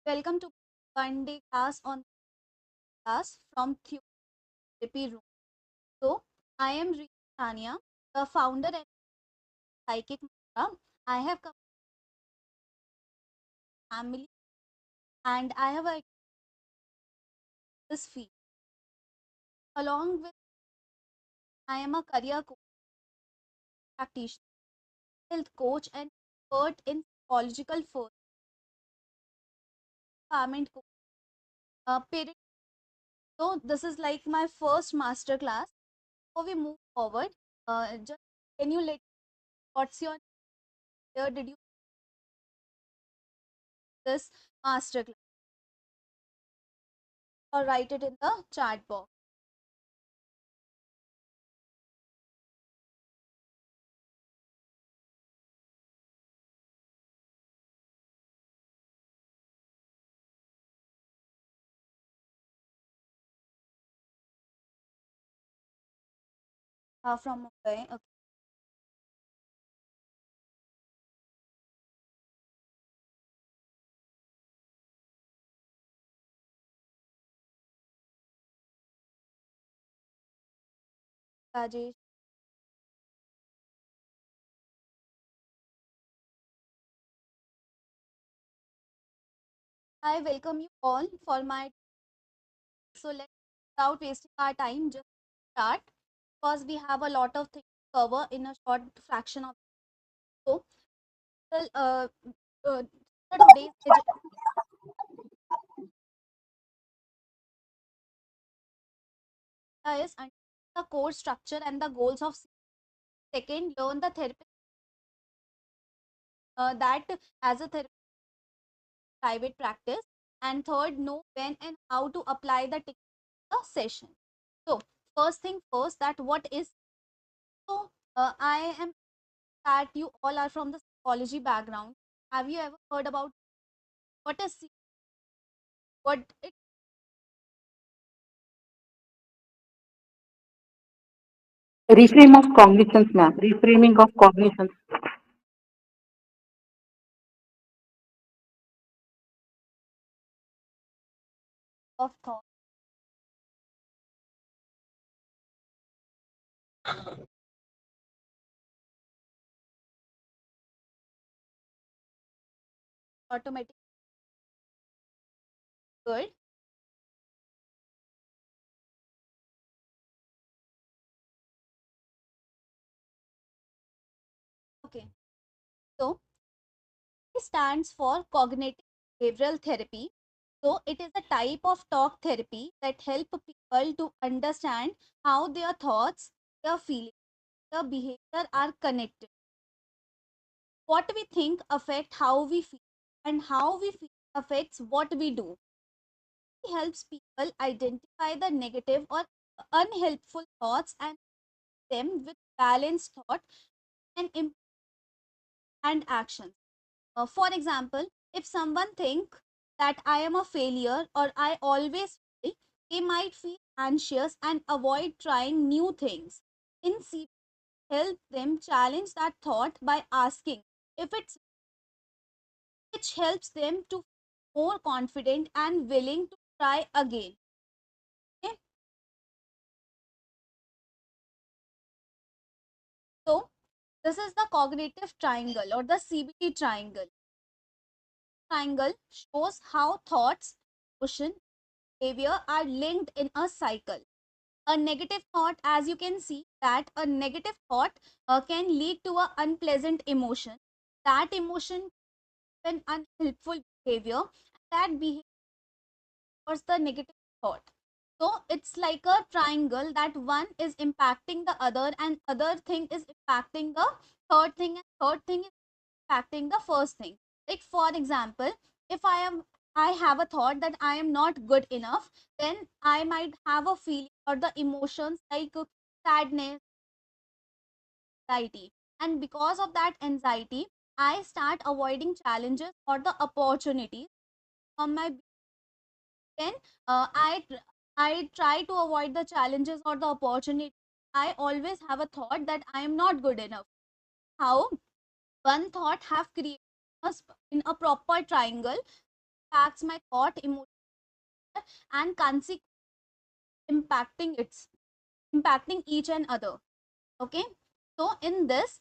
Welcome to one day class on class from therapy room. So, I am Tanya, the founder and psychic Mara. I have come from family and I have a this field. Along with I am a career coach, practitioner, health coach, and expert in psychological first empowerment coach. Parent. So, this is like my first master class. Before we move forward, just can you let what's your where did you this master class or write it in the chat box from Mumbai. Okay, Rajesh. I welcome you all for my. So let's without wasting our time, just start because we have a lot of things to cover in a short fraction of. So, well, uh, today's agenda is the core structure and the goals of. Second, learn the therapy that as a therapy private practice, and third, know when and how to apply the session. So, first thing first, that what is so I am that you all are from the psychology background. Have you ever heard about what is what it Reframe of cognitions, ma'am. Reframing of cognitions. of thought, automatic good? Okay. So it stands for cognitive behavioral therapy. So it is a type of talk therapy that help people to understand how their thoughts, their feelings, their behavior are connected. What we think affect how we feel, and how we feel affects what we do. It helps people identify the negative or unhelpful thoughts and them with balanced thought and and actions. For example, if someone think that I am a failure or I always fail, they might feel anxious and avoid trying new things. In CBT, help them challenge that thought by asking if it's which helps them to feel more confident and willing to try again. Okay? So this is the cognitive triangle or the CBT triangle. Triangle shows how thoughts, emotion, behavior are linked in a cycle. A negative thought, as you can see, that a negative thought can lead to an unpleasant emotion. That emotion an unhelpful behavior. That behavior was the negative thought. So it's like a triangle that one is impacting the other and other thing is impacting the third thing and third thing is impacting the first thing. Like for example, if I have a thought that I am not good enough, then I might have a feeling or the emotions like sadness, anxiety. And because of that anxiety, I start avoiding challenges or the opportunities from my then I try to avoid the challenges or the opportunity. I always have a thought that I am not good enough. How one thought have created us in a proper triangle impacts my thought, emotion, and consequence impacting its impacting each and other. Okay, so in this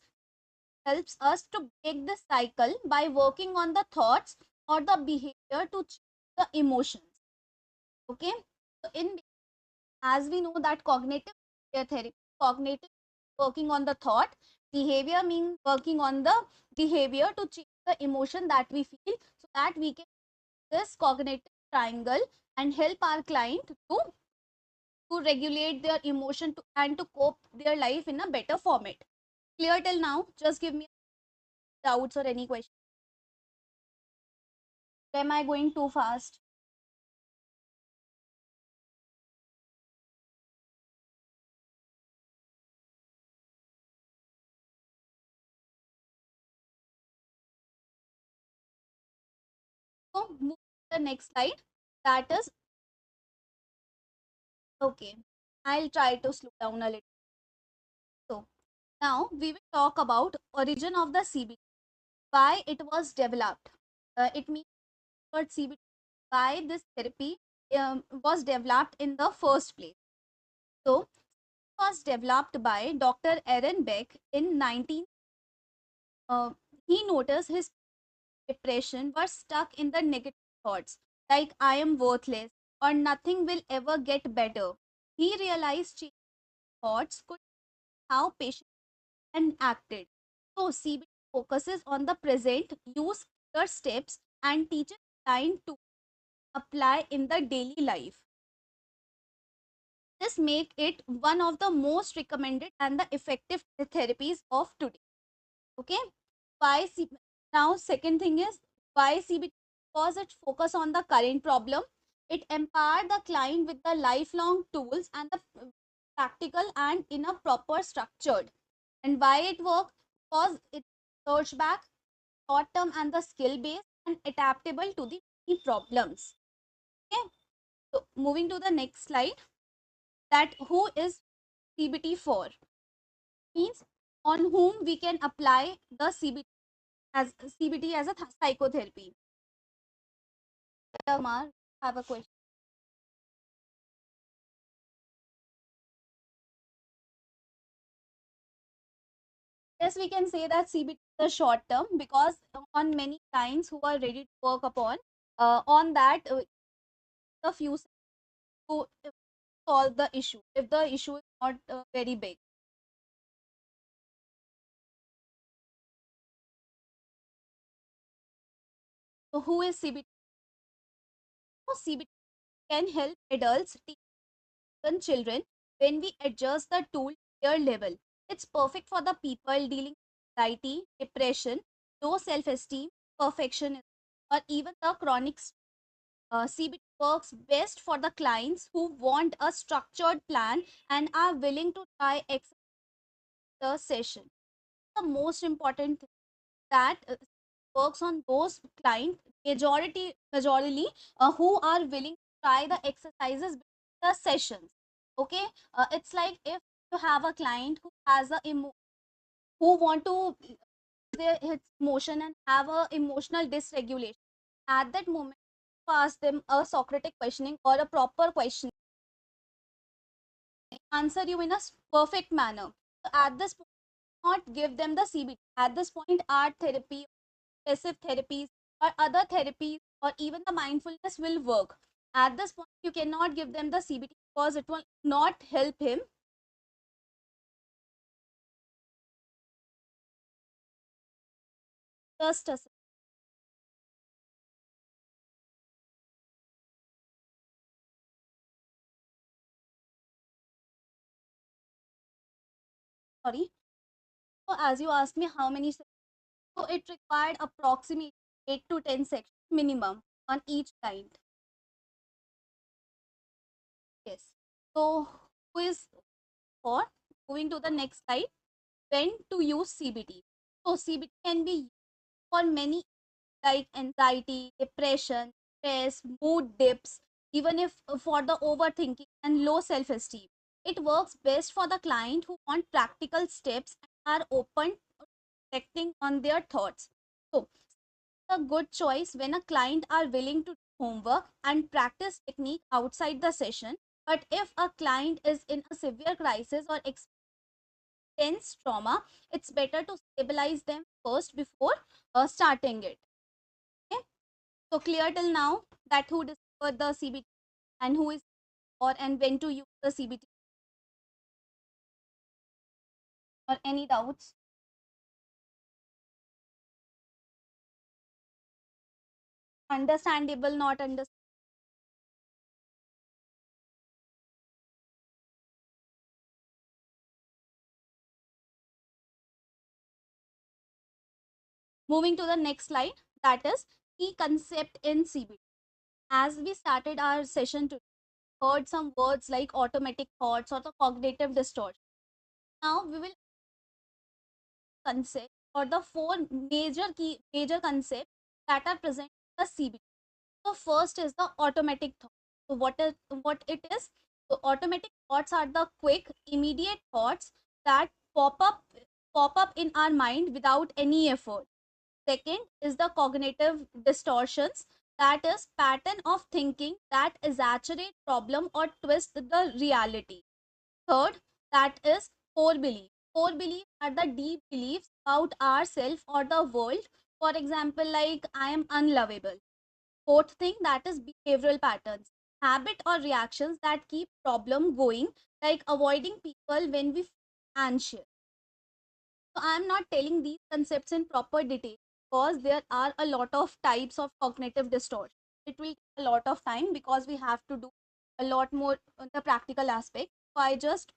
helps us to break this cycle by working on the thoughts or the behavior to change the emotions. Okay, so in as we know that cognitive behavior therapy, cognitive working on the thought, behavior means working on the behavior to change the emotion that we feel, so that we can this cognitive triangle and help our client to regulate their emotion to, and to cope their life in a better format. Clear till now? Just give me doubts or any question. Am I going too fast? So move to the next slide. That is okay. I'll try to slow down a little. So now we will talk about origin of the CBT, why it was developed. It means what CBT, why this therapy was developed in the first place. So it was developed by Dr. Aaron Beck in 19. Uh, he noticed his depression were stuck in the negative thoughts like I am worthless or nothing will ever get better. He realized changing thoughts could how patient and acted. So CBT focuses on the present, use clear steps and teaches client to apply in the daily life. This make it one of the most recommended and the effective therapies of today. Okay, why now second thing is why CBT, because it focus on the current problem. It empower the client with the lifelong tools and the practical and in a proper structured. And why it work, because it search back short term and the skill based and adaptable to the problems. Okay, so moving to the next slide, that who is CBT for, means on whom we can apply the CBT as a psychotherapy. Kumar, have a question. Yes, we can say that CBT is a short term because on many clients who are ready to work upon on that the few to solve the issue if the issue is not very big. So who is CBT? So CBT can help adults teach and children when we adjust the tool to their level. It's perfect for the people dealing with anxiety, depression, low self-esteem, perfectionism, or even the chronic CBT works best for the clients who want a structured plan and are willing to try the session. The most important thing that works on those clients majorly who are willing to try the exercises between the sessions. Okay, it's like if you have a client who has who want to their his emotion and have a emotional dysregulation, at that moment you ask them a Socratic questioning or a proper question, answer you in a perfect manner. So at this point, not give them the CBT. At this point, art therapy, passive therapies, or other therapies, or even the mindfulness will work. At this point, you cannot give them the CBT because it will not help him. Just a sorry. So as you asked me how many, so it required approximately 8 to 10 sections minimum on each client. Yes. So who is for, moving to the next slide, when to use CBT. So CBT can be used for many like anxiety, depression, stress, mood dips, even if for the overthinking and low self-esteem. It works best for the client who want practical steps and are open to reflecting on their thoughts. So a good choice when a client are willing to do homework and practice technique outside the session. But if a client is in a severe crisis or intense trauma, it's better to stabilize them first before starting it. Okay, so clear till now that who discovered the CBT and who is or and when to use the CBT, or any doubts? Understandable, not understandable? Moving to the next slide, that is key concept in CBT. As we started our session today, heard some words like automatic thoughts or the cognitive distortion. Now we will concept or the four major concepts that are present in the CBT. So first is the automatic thought. So what it is? So automatic thoughts are the quick, immediate thoughts that pop up in our mind without any effort. Second is the cognitive distortions, that is pattern of thinking that exaggerate problem or twist the reality. Third, that is core belief. Core beliefs are the deep beliefs about ourselves or the world. For example, like I am unlovable. Fourth thing, that is behavioral patterns, habit or reactions that keep problem going, like avoiding people when we feel anxious. So I am not telling these concepts in proper detail because there are a lot of types of cognitive distortion. It will take a lot of time because we have to do a lot more on the practical aspect. So I just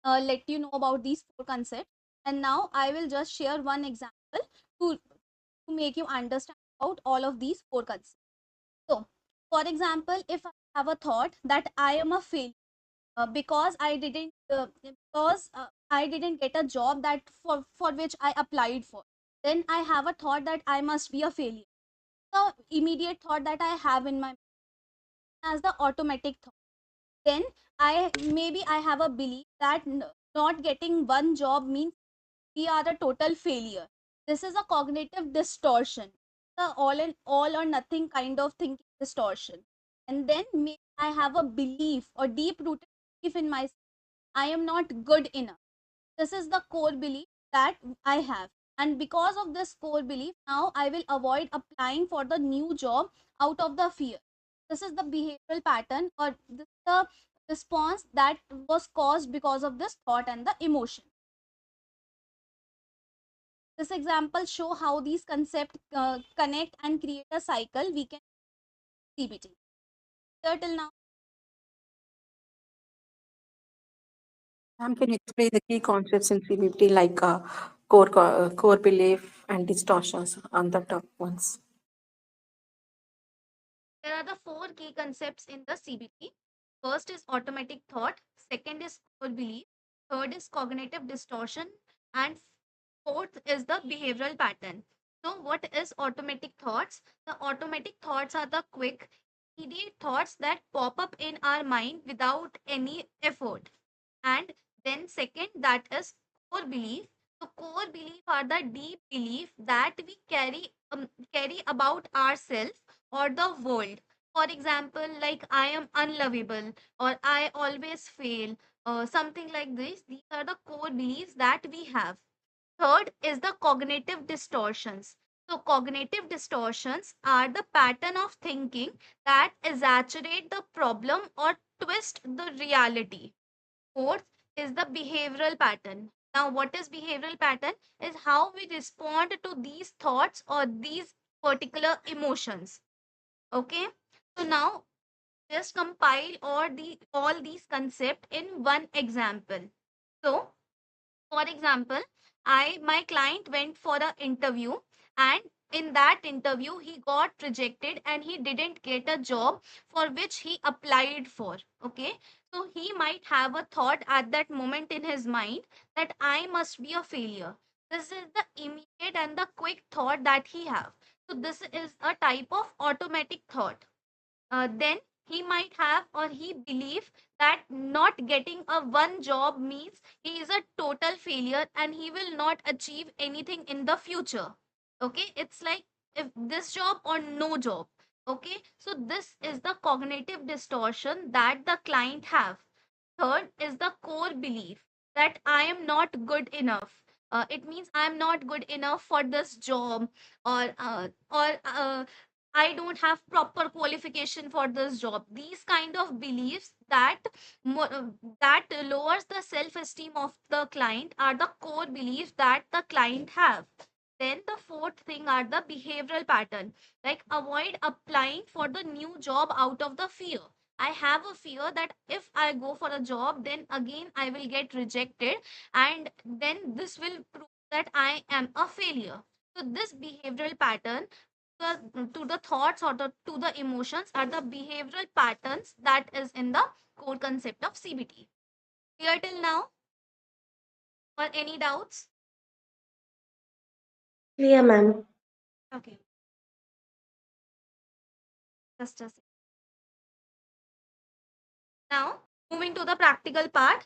let you know about these four concepts. And now I will just share one example to make you understand about all of these four concepts. So, for example, if I have a thought that I am a failure because I didn't get a job that for which I applied for, then I have a thought that I must be a failure. The immediate thought that I have in my mind as the automatic thought. Then I have a belief that not getting one job means we are a total failure. This is a cognitive distortion, the all or nothing kind of thinking distortion. And then maybe I have a belief or deep rooted belief in myself. I am not good enough. This is the core belief that I have. And because of this core belief, now I will avoid applying for the new job out of the fear. This is the behavioral pattern, or this is the response that was caused because of this thought and the emotion. This example show how these concepts connect and create a cycle we can CBT. Clear till now? Ma'am, can you explain the key concepts in CBT like core belief and distortions on the top ones? There are the four key concepts in the CBT. First is automatic thought, second is core belief, third is cognitive distortion, and fourth is the behavioral pattern. So, what is automatic thoughts? The automatic thoughts are the quick, immediate thoughts that pop up in our mind without any effort. And then, second, that is core belief. So, core belief are the deep belief that we carry about ourselves or the world. For example, like I am unlovable or I always fail, something like this. These are the core beliefs that we have. Third is the cognitive distortions. So, cognitive distortions are the pattern of thinking that exaggerate the problem or twist the reality. Fourth is the behavioral pattern. Now, what is behavioral pattern? Is how we respond to these thoughts or these particular emotions. Okay. So now just compile all these concepts in one example. So for example, I my client went for an interview, and in that interview he got rejected and he didn't get a job for which he applied for. Okay, so he might have a thought at that moment in his mind that I must be a failure. This is the immediate and the quick thought that he have. So this is a type of automatic thought. Then he might have or he believe that not getting a one job means he is a total failure and he will not achieve anything in the future. Okay, it's like if this job or no job. Okay, so this is the cognitive distortion that the client have. Third is the core belief that I am not good enough. It means I am not good enough for this job, or I don't have proper qualification for this job. These kind of beliefs that that lowers the self-esteem of the client are the core beliefs that the client have. Then the fourth thing are the behavioral pattern, like avoid applying for the new job out of the fear. I have a fear that if I go for a job, then again I will get rejected, and then this will prove that I am a failure. So this behavioral pattern, to the thoughts or to the emotions, are the behavioral patterns that is in the core concept of CBT. Clear till now, or any doubts? Clear, ma'am. Okay, just a second. Now moving to the practical part,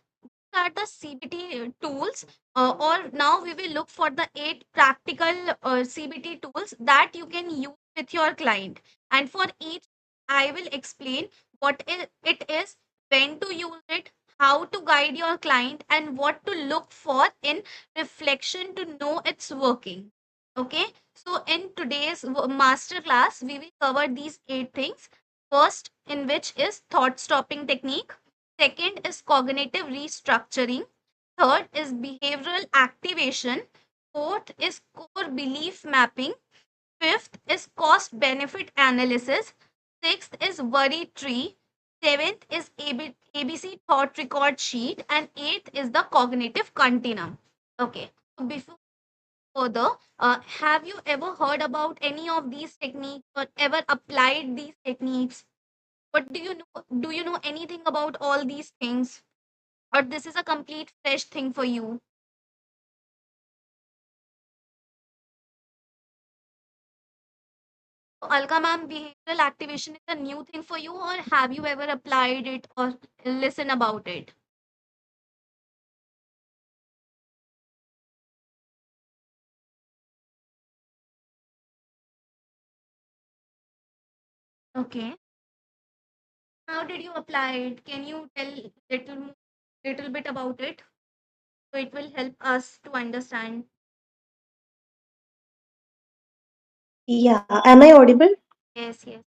are the CBT tools, or now we will look for the 8 practical CBT tools that you can use with your client. And for each, I will explain it is, when to use it, how to guide your client, and what to look for in reflection to know it's working. Okay, so in today's master class, we will cover these 8 things. First, in which is thought stopping technique. Second is cognitive restructuring. Third is behavioral activation. Fourth is core belief mapping. Fifth is cost benefit analysis. Sixth is worry tree. Seventh is ABC thought record sheet. And eighth is the cognitive continuum. Okay. So before further, have you ever heard about any of these techniques or ever applied these techniques? What do you know? Do you know anything about all these things? Or this is a complete fresh thing for you? So, Alka ma'am, behavioral activation is a new thing for you, or have you ever applied it or listen about it? Okay. How did you apply it? Can you tell little bit about it? So it will help us to understand. Yeah, am I audible? Yes, yes.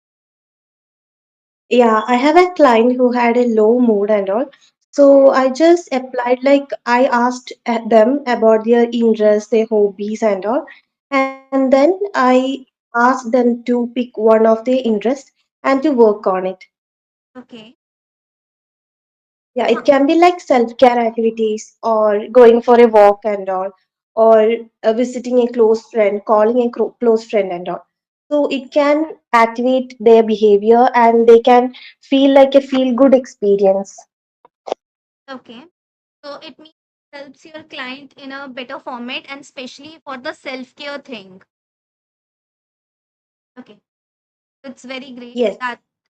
Yeah, I have a client who had a low mood and all. So I just applied, like, I asked them about their interests, their hobbies, and all. And then I asked them to pick one of their interests and to work on it. Okay. Yeah, it can be like self-care activities or going for a walk and all, or visiting a close friend, calling a close friend and all. So it can activate their behavior and they can feel like a feel-good experience. Okay. So it means helps your client in a better format, and especially for the self-care thing. Okay. It's very great Yes.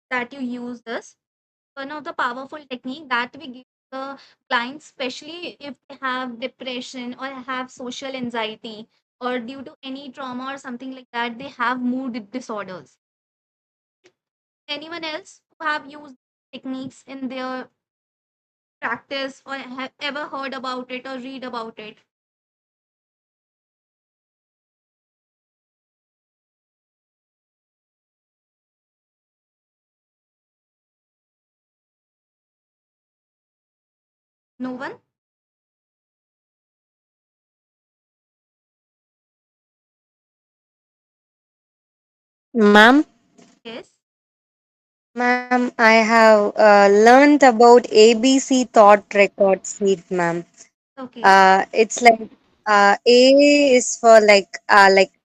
that you use this. One of the powerful technique that we give the clients, especially if they have depression or have social anxiety, or due to any trauma or something like that, they have mood disorders. Anyone else who have used techniques in their practice or have ever heard about it or read about it? No one? Ma'am, Yes. ma'am, I have learned about ABC Thought Record Sheet, ma'am. Okay. It's like A is for like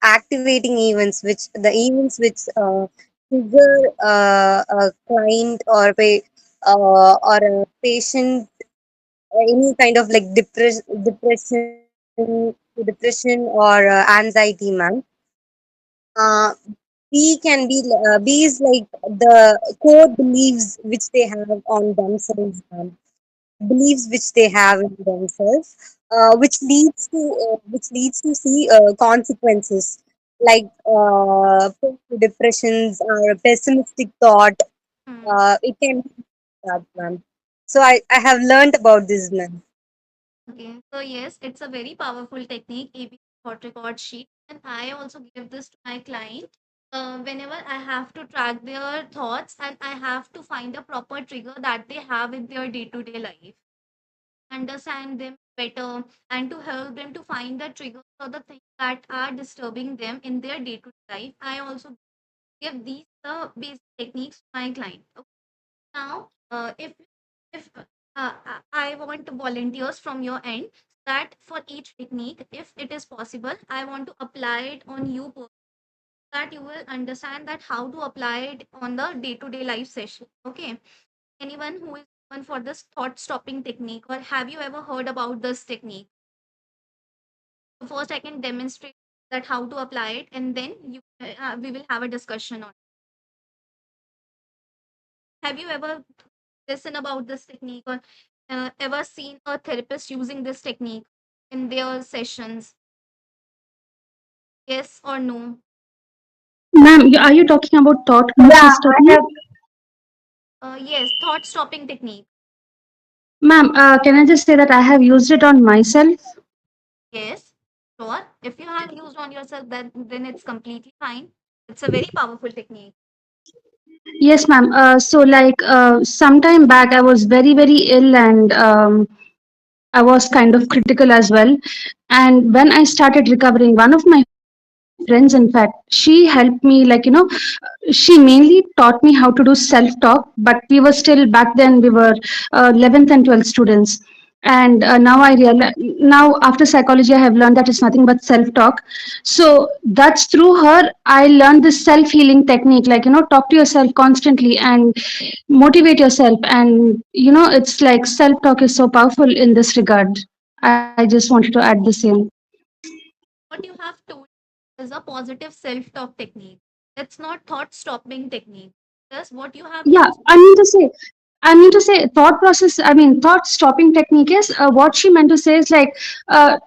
activating events, which the events which trigger a client or a patient any kind of like depression or anxiety, ma'am. Uh, B is like the core beliefs which they have on themselves, beliefs which they have in themselves, which leads to see consequences. like depressions or pessimistic thought. Hmm. It can be that, ma'am. So I have learned about this, ma'am. Okay, so yes, it's a very powerful technique, EB thought record sheet, and I also give this to my client. Whenever I have to track their thoughts and I have to find a proper trigger that they have in their day-to-day life, understand them better, and to help them to find the triggers or the things that are disturbing them in their day-to-day life, I also give these basic techniques to my client. Okay. Now, if I want volunteers from your end, that for each technique, if it is possible, I want to apply it on you that you will understand that how to apply it on the day-to-day life session. Okay. Anyone who is open for this thought stopping technique, or have you ever heard about this technique? So first, I can demonstrate that how to apply it, and then we will have a discussion on. Have you ever listen about this technique, or ever seen a therapist using this technique in their sessions? Yes or no? Ma'am, are you talking about thought Yeah, process I technique? have. Yes, thought stopping technique. Ma'am, can I just say that I have used it on myself? Yes, sure. If you have used on yourself, then it's completely fine. It's a very powerful technique. Yes, ma'am. Sometime back, I was very, very ill, and I was kind of critical as well. And when I started recovering, one of my friends, in fact, she helped me, she mainly taught me how to do self talk, but we were still, back then, we were 11th and 12th students. And now I realize, now after psychology, I have learned that it's nothing but self talk. So that's through her, I learned this self healing technique, talk to yourself constantly and motivate yourself. And, it's like self talk is so powerful in this regard. I just wanted to add the same. What you have told is a positive self-talk technique. It's not thought stopping technique. Yes, what you have Yeah, I mean to say thought process, I mean thought stopping technique is what she meant to say is like, uh,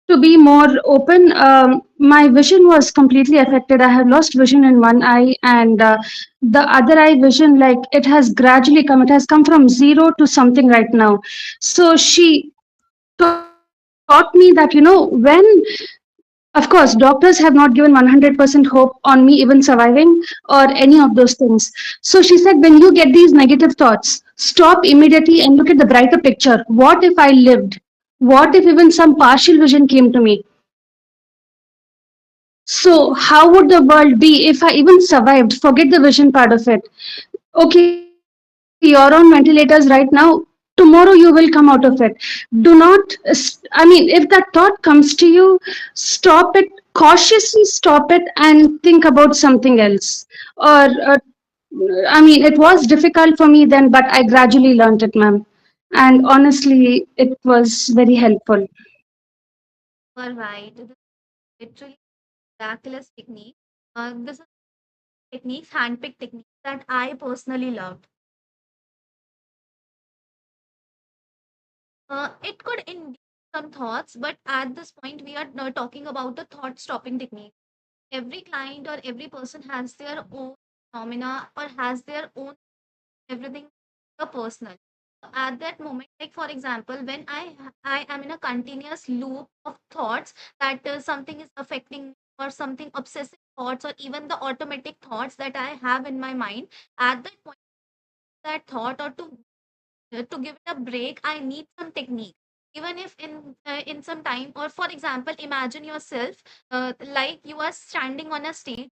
to be more open, my vision was completely affected. I have lost vision in one eye, and the other eye vision, like, it has gradually come, it has come from zero to something right now. So she taught me that, of course, doctors have not given 100% hope on me even surviving or any of those things. So she said, when you get these negative thoughts, stop immediately and look at the brighter picture. What if I lived? What if even some partial vision came to me? So, how would the world be if I even survived? Forget the vision part of it. Okay, you're on ventilators right now. Tomorrow you will come out of it. Do not, I mean, if that thought comes to you, stop it, cautiously stop it, and think about something else. Or, I mean, it was difficult for me then, but I gradually learned it, ma'am. And honestly, it was very helpful. all right. This is literally miraculous technique. This is techniques, handpicked techniques that I personally loved. It could induce some thoughts, but at this point, we are talking about the thought stopping technique. Every client or every person has their own phenomena or has their own everything personal. At that moment, like for example, when I am in a continuous loop of thoughts that something is affecting me, or something obsessive thoughts, or even the automatic thoughts that I have in my mind, at that point, that thought, or to give it a break, I need some technique. Even if in some time, or for example, imagine yourself like you are standing on a stage,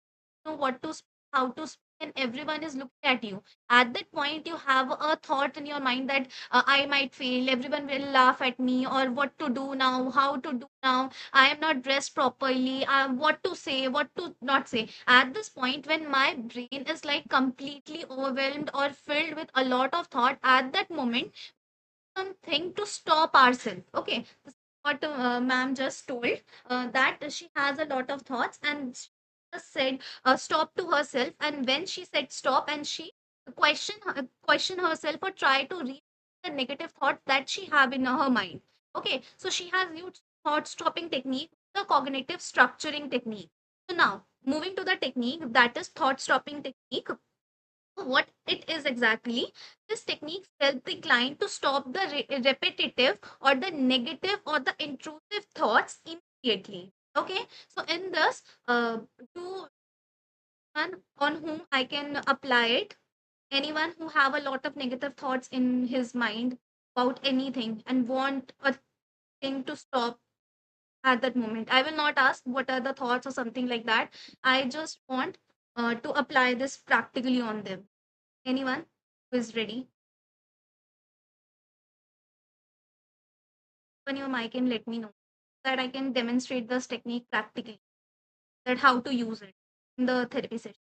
know what to speak, how to speak, and everyone is looking at you. At that point, you have a thought in your mind that I might fail, everyone will laugh at me, or what to do now, how to do now, I am not dressed properly, what to say, what to not say. At this point, when my brain is like completely overwhelmed or filled with a lot of thought, at that moment, something to stop ourselves. Okay, this is what ma'am just told, that she has a lot of thoughts, and she just said stop to herself. And when she said stop, and she question herself, or try to read the negative thoughts that she have in her mind. Okay, so she has used thought stopping technique, the cognitive structuring technique. So So now, moving to the technique, that is thought stopping technique. What it is exactly, this technique helps the client to stop the repetitive or the negative or the intrusive thoughts immediately. Okay, so in this, to one on whom I can apply it, anyone who have a lot of negative thoughts in his mind about anything and want a thing to stop at that moment. I will not ask what are the thoughts or something like that. I just want to apply this practically on them. Anyone who is ready, open your mic and let me know that I can demonstrate this technique practically, that how to use it in the therapy session.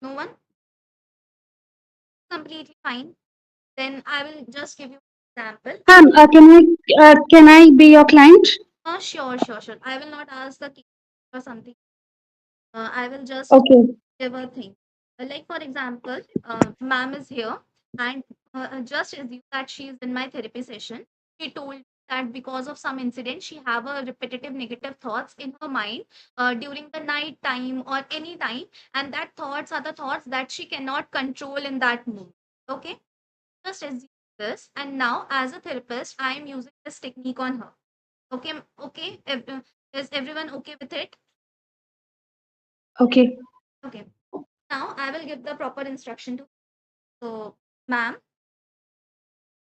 No one? Completely fine. Then I will just give you an example. Ma'am, can I be your client? Sure, sure, sure. I will not ask the key or something. I will just Okay. give a thing. Like for example, ma'am is here, and just assume that she is in my therapy session. She told that because of some incident, she have a repetitive negative thoughts in her mind during the night time or any time, and that thoughts are the thoughts that she cannot control in that moment. Okay, just assume this, and now as a therapist, I am using this technique on her. Okay, okay. Is everyone okay with it? Okay. Okay. Now I will give the proper instruction to. So, ma'am,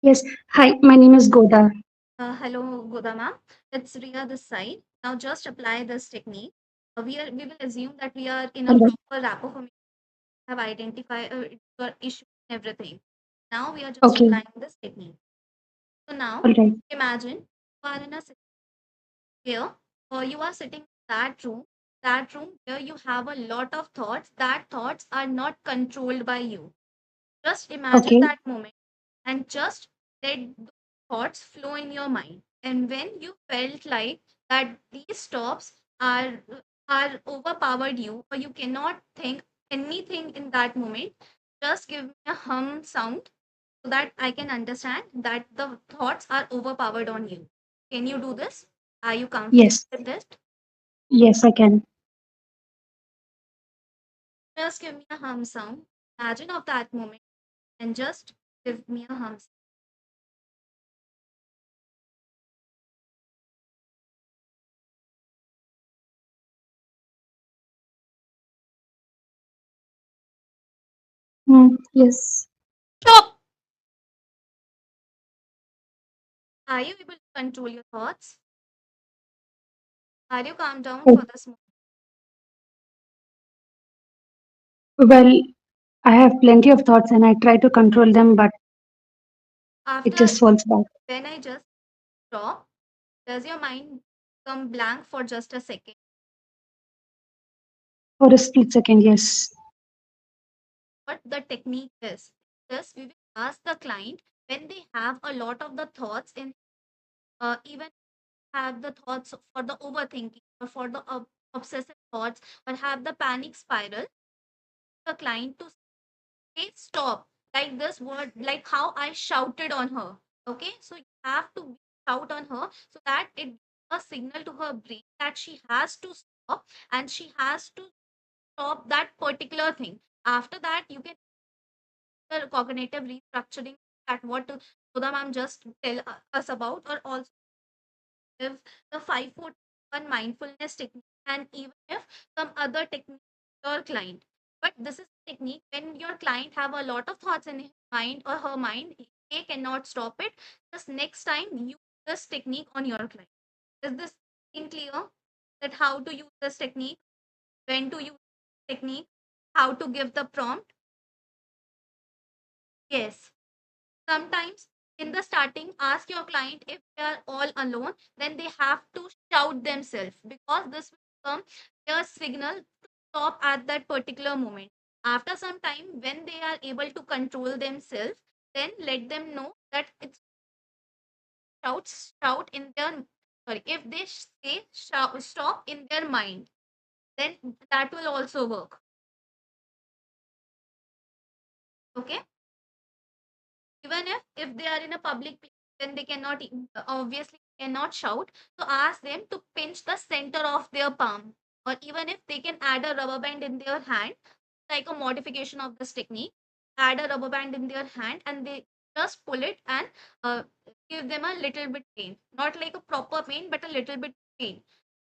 Yes. Hi, my name is Goda. hello, Goda ma'am. It's Ria this side. Now just apply this technique. We will assume that we are in a All right. proper rapport formation, have identified your issue and everything. Now we are just Okay. applying this technique. So now All right. imagine you are in a here, or you are sitting in that room where you have a lot of thoughts. That thoughts are not controlled by you. Just imagine Okay. that moment and just let the thoughts flow in your mind. And when you felt like that these stops are overpowered you, or you cannot think anything in that moment, just give me a hum sound so that I can understand that the thoughts are overpowered on you. Can you do this? Are you comfortable Yes. with this? Yes, I can. Just give me a hum sound. Imagine of that moment and just give me a hum. Yes. Stop! Are you able to control your thoughts? Are you calm down Oh, for this moment? well, I have plenty of thoughts and I try to control them, but it After just falls back when I just stop, does your mind come blank for just a second? for a split second. Yes. What the technique is? This we will ask the client when they have a lot of the thoughts in even have the thoughts for the overthinking or for the obsessive thoughts or have the panic spiral, the client to say stop, like this word, like how I shouted on her. Okay, so you have to shout on her so that it gives a signal to her brain that she has to stop and she has to stop that particular thing. After that, you can the cognitive restructuring, that what Sudha ma'am just tell us about, or also if the 541 mindfulness technique, and even if some other technique your client. But this is technique when your client have a lot of thoughts in his mind or her mind, they cannot stop it. Just next time use this technique on your client. Is this in clear, that how to use this technique, when to use technique, how to give the prompt? Yes. Sometimes in the starting, ask your client if they are all alone, then they have to shout themselves, because this will become their signal to stop at that particular moment. After some time, when they are able to control themselves, then let them know that it's shout in their, sorry, if they say stop in their mind, then that will also work. Okay, even if they are in a public place, then they cannot obviously cannot shout. So ask them to pinch the center of their palm, or even if they can add a rubber band in their hand, like a modification of this technique. Add a rubber band in their hand and they just pull it and uh, give them a little bit pain, not like a proper pain, but a little bit pain.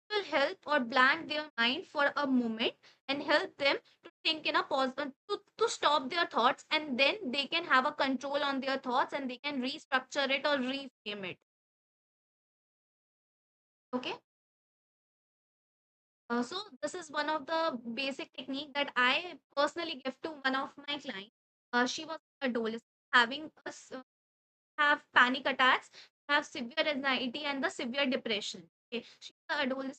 It will help or blank their mind for a moment and help them to think in a to stop their thoughts, and then they can have a control on their thoughts and they can restructure it or reframe it. Okay. So this is one of the basic technique that I personally give to one of my clients. She was adolescent having have panic attacks, have severe anxiety and the severe depression. Okay. She's an adolescent,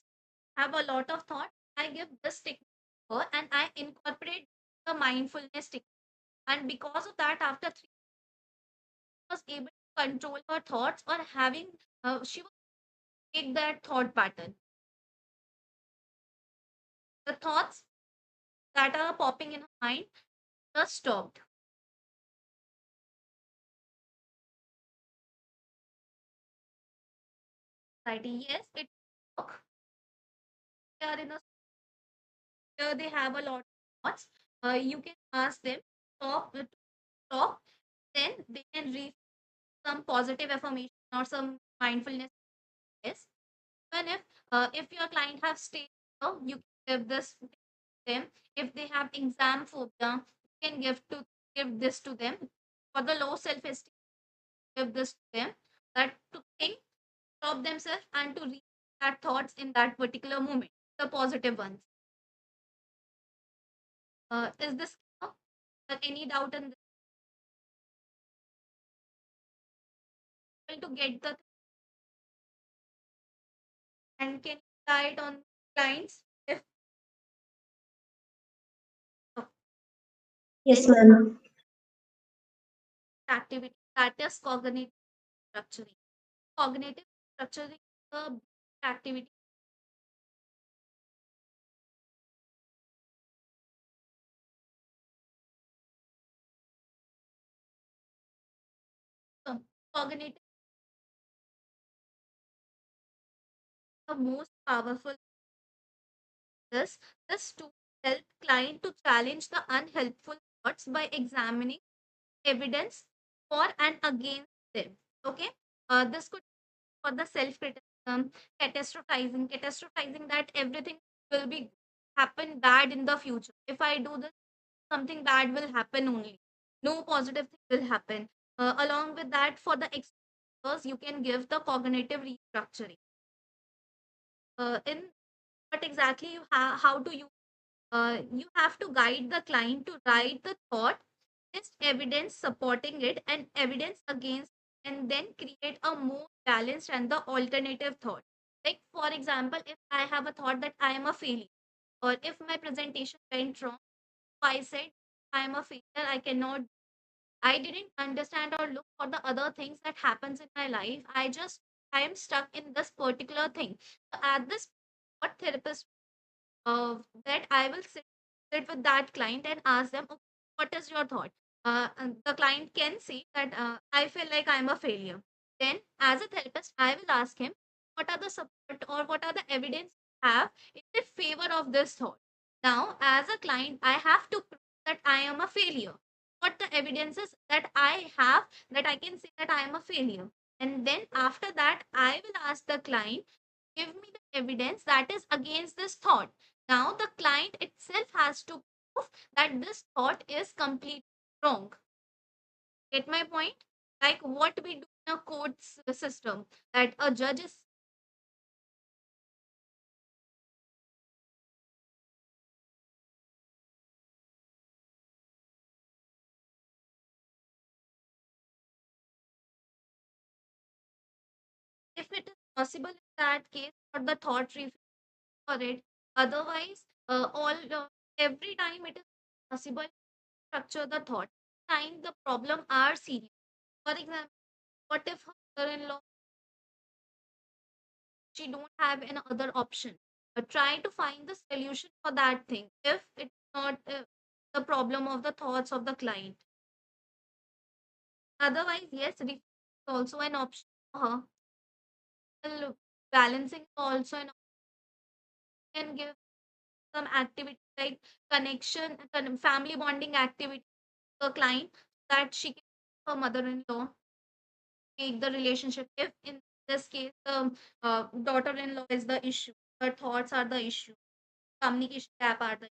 have a lot of thought. I give this technique to her and I incorporate the mindfulness technique. And because of that, after 3 was able to control her thoughts or having she was take that thought pattern. The thoughts that are popping in her mind just stopped. Society, yes, it work. They are in a they have a lot of thoughts. You can ask them to stop, then they can read some positive affirmation or some mindfulness. Yes, even if your client have stayed, you can give this to them. If they have exam phobia, you can give this to them. For the low self esteem, give this to them. That to think, stop themselves and to read that thoughts in that particular moment, the positive ones. Is this clear? Any doubt in this? To get the and can you try it on clients if uh, Yes, then ma'am. activity that is cognitive structuring. Cognitive structuring is a activity. Cognitive the most powerful. This this to help client to challenge the unhelpful thoughts by examining evidence for and against them. Okay, this could be for the self criticism, catastrophizing that everything will be happen bad in the future. If I do this, something bad will happen only. No positive thing will happen. Along with that, for the experts, you can give the cognitive restructuring. In what exactly how to use, you have to guide the client to write the thought, list evidence supporting it and evidence against, and then create a more balanced and the alternative thought. Like for example, if I have a thought that I am a failure, or if my presentation went wrong, I said I am a failure, I cannot, I didn't understand or look for the other things that happens in my life. I am stuck in this particular thing. So at this, what therapist that I will sit with that client and ask them, okay, what is your thought? And the client can say that I feel like I'm a failure. Then, as a therapist, I will ask him, what are the support or what are the evidence you have in favor of this thought? Now, as a client, I have to prove that I am a failure. What the evidence is that I have that I can say that I am a failure. And then after that, I will ask the client, give me the evidence that is against this thought. Now, the client itself has to prove that this thought is completely wrong. Get my point? Like what we do in a court system, that a judge is, if it is possible in that case, for the thought reframe for it. Otherwise, every time it is possible, structure the thought. Time the problem are serious. For example, what if her mother-in-law, she don't have an other option? Try to find the solution for that thing if it's not the problem of the thoughts of the client. Otherwise, yes, also an option for her. Well, balancing also an option, can give some activity like connection, family bonding activity to a client, that she can her mother-in-law make the relationship. If in this case the daughter-in-law is the issue, her thoughts are the issue, communication gap are the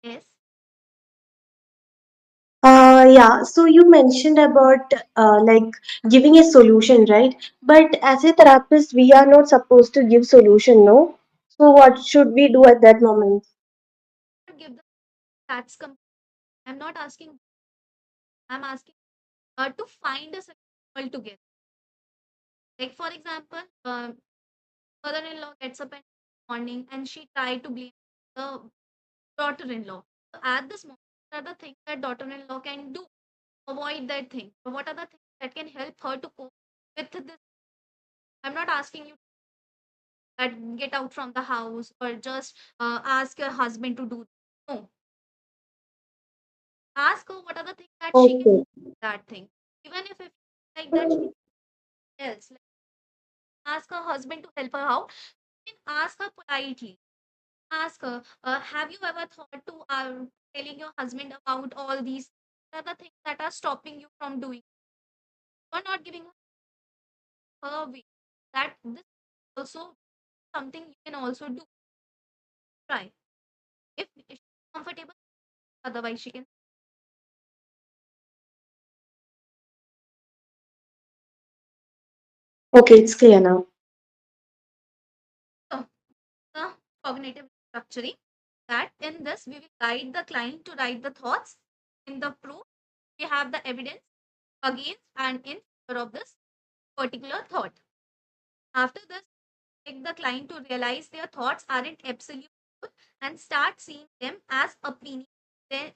yes. Yeah, so you mentioned about like giving a solution, right? But as a therapist, we are not supposed to give solution, no? So what should we do at that moment? Give the that's I'm not asking, I'm asking to find a solution altogether. Like for example, mother-in-law gets up in the morning and she tried to blame the daughter-in-law. So at this moment, what are the things that daughter-in-law can do? Avoid that thing. So what are the things that can help her to cope with this? I'm not asking you that get out from the house or just ask your husband to do. No, ask her what are the things that she can Okay. do that thing. Even if it like that she else, like, ask her husband to help her out. You can ask her politely. Ask her, have you ever thought to telling your husband about all these other things that are stopping you from doing? You're not giving her way. That this also something you can also do. Try. If she's comfortable, otherwise she can. Okay, it's clear now. So, the cognitive structuring, that in this we will guide the client to write the thoughts. In the proof, we have the evidence against and in favor of this particular thought. After this, take the client to realize their thoughts aren't absolute truth and start seeing them as opinions they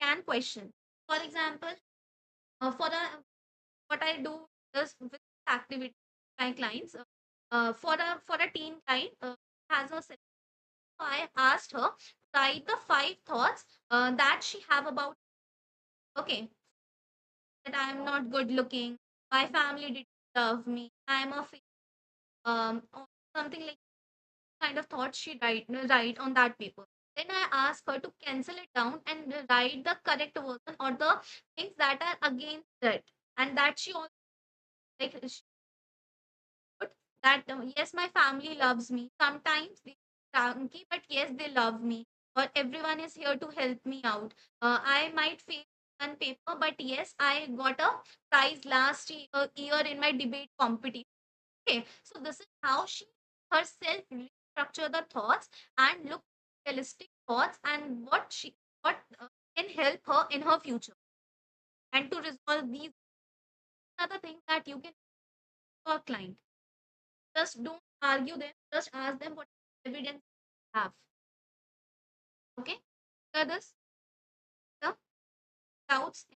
can question. For example, for a what I do is with activity my clients, for a teen client has a so I asked her to write the 5 thoughts that she have about, okay, that I am not good looking, my family didn't love me, I am a or something like kind of thoughts she write on that paper. Then I ask her to cancel it down and write the correct version or the things that are against it, and that she also like she put that yes, my family loves me. Sometimes they cranky, but yes, they love me. Or everyone is here to help me out. I might fail on paper, but yes, I got a prize last year in my debate competition. Okay, so this is how she herself restructure the thoughts and look realistic thoughts and what can help her in her future and to resolve these other things that you can do for a client. Just don't argue them. Just ask them what evidence you have. Okay, hear this the doubts.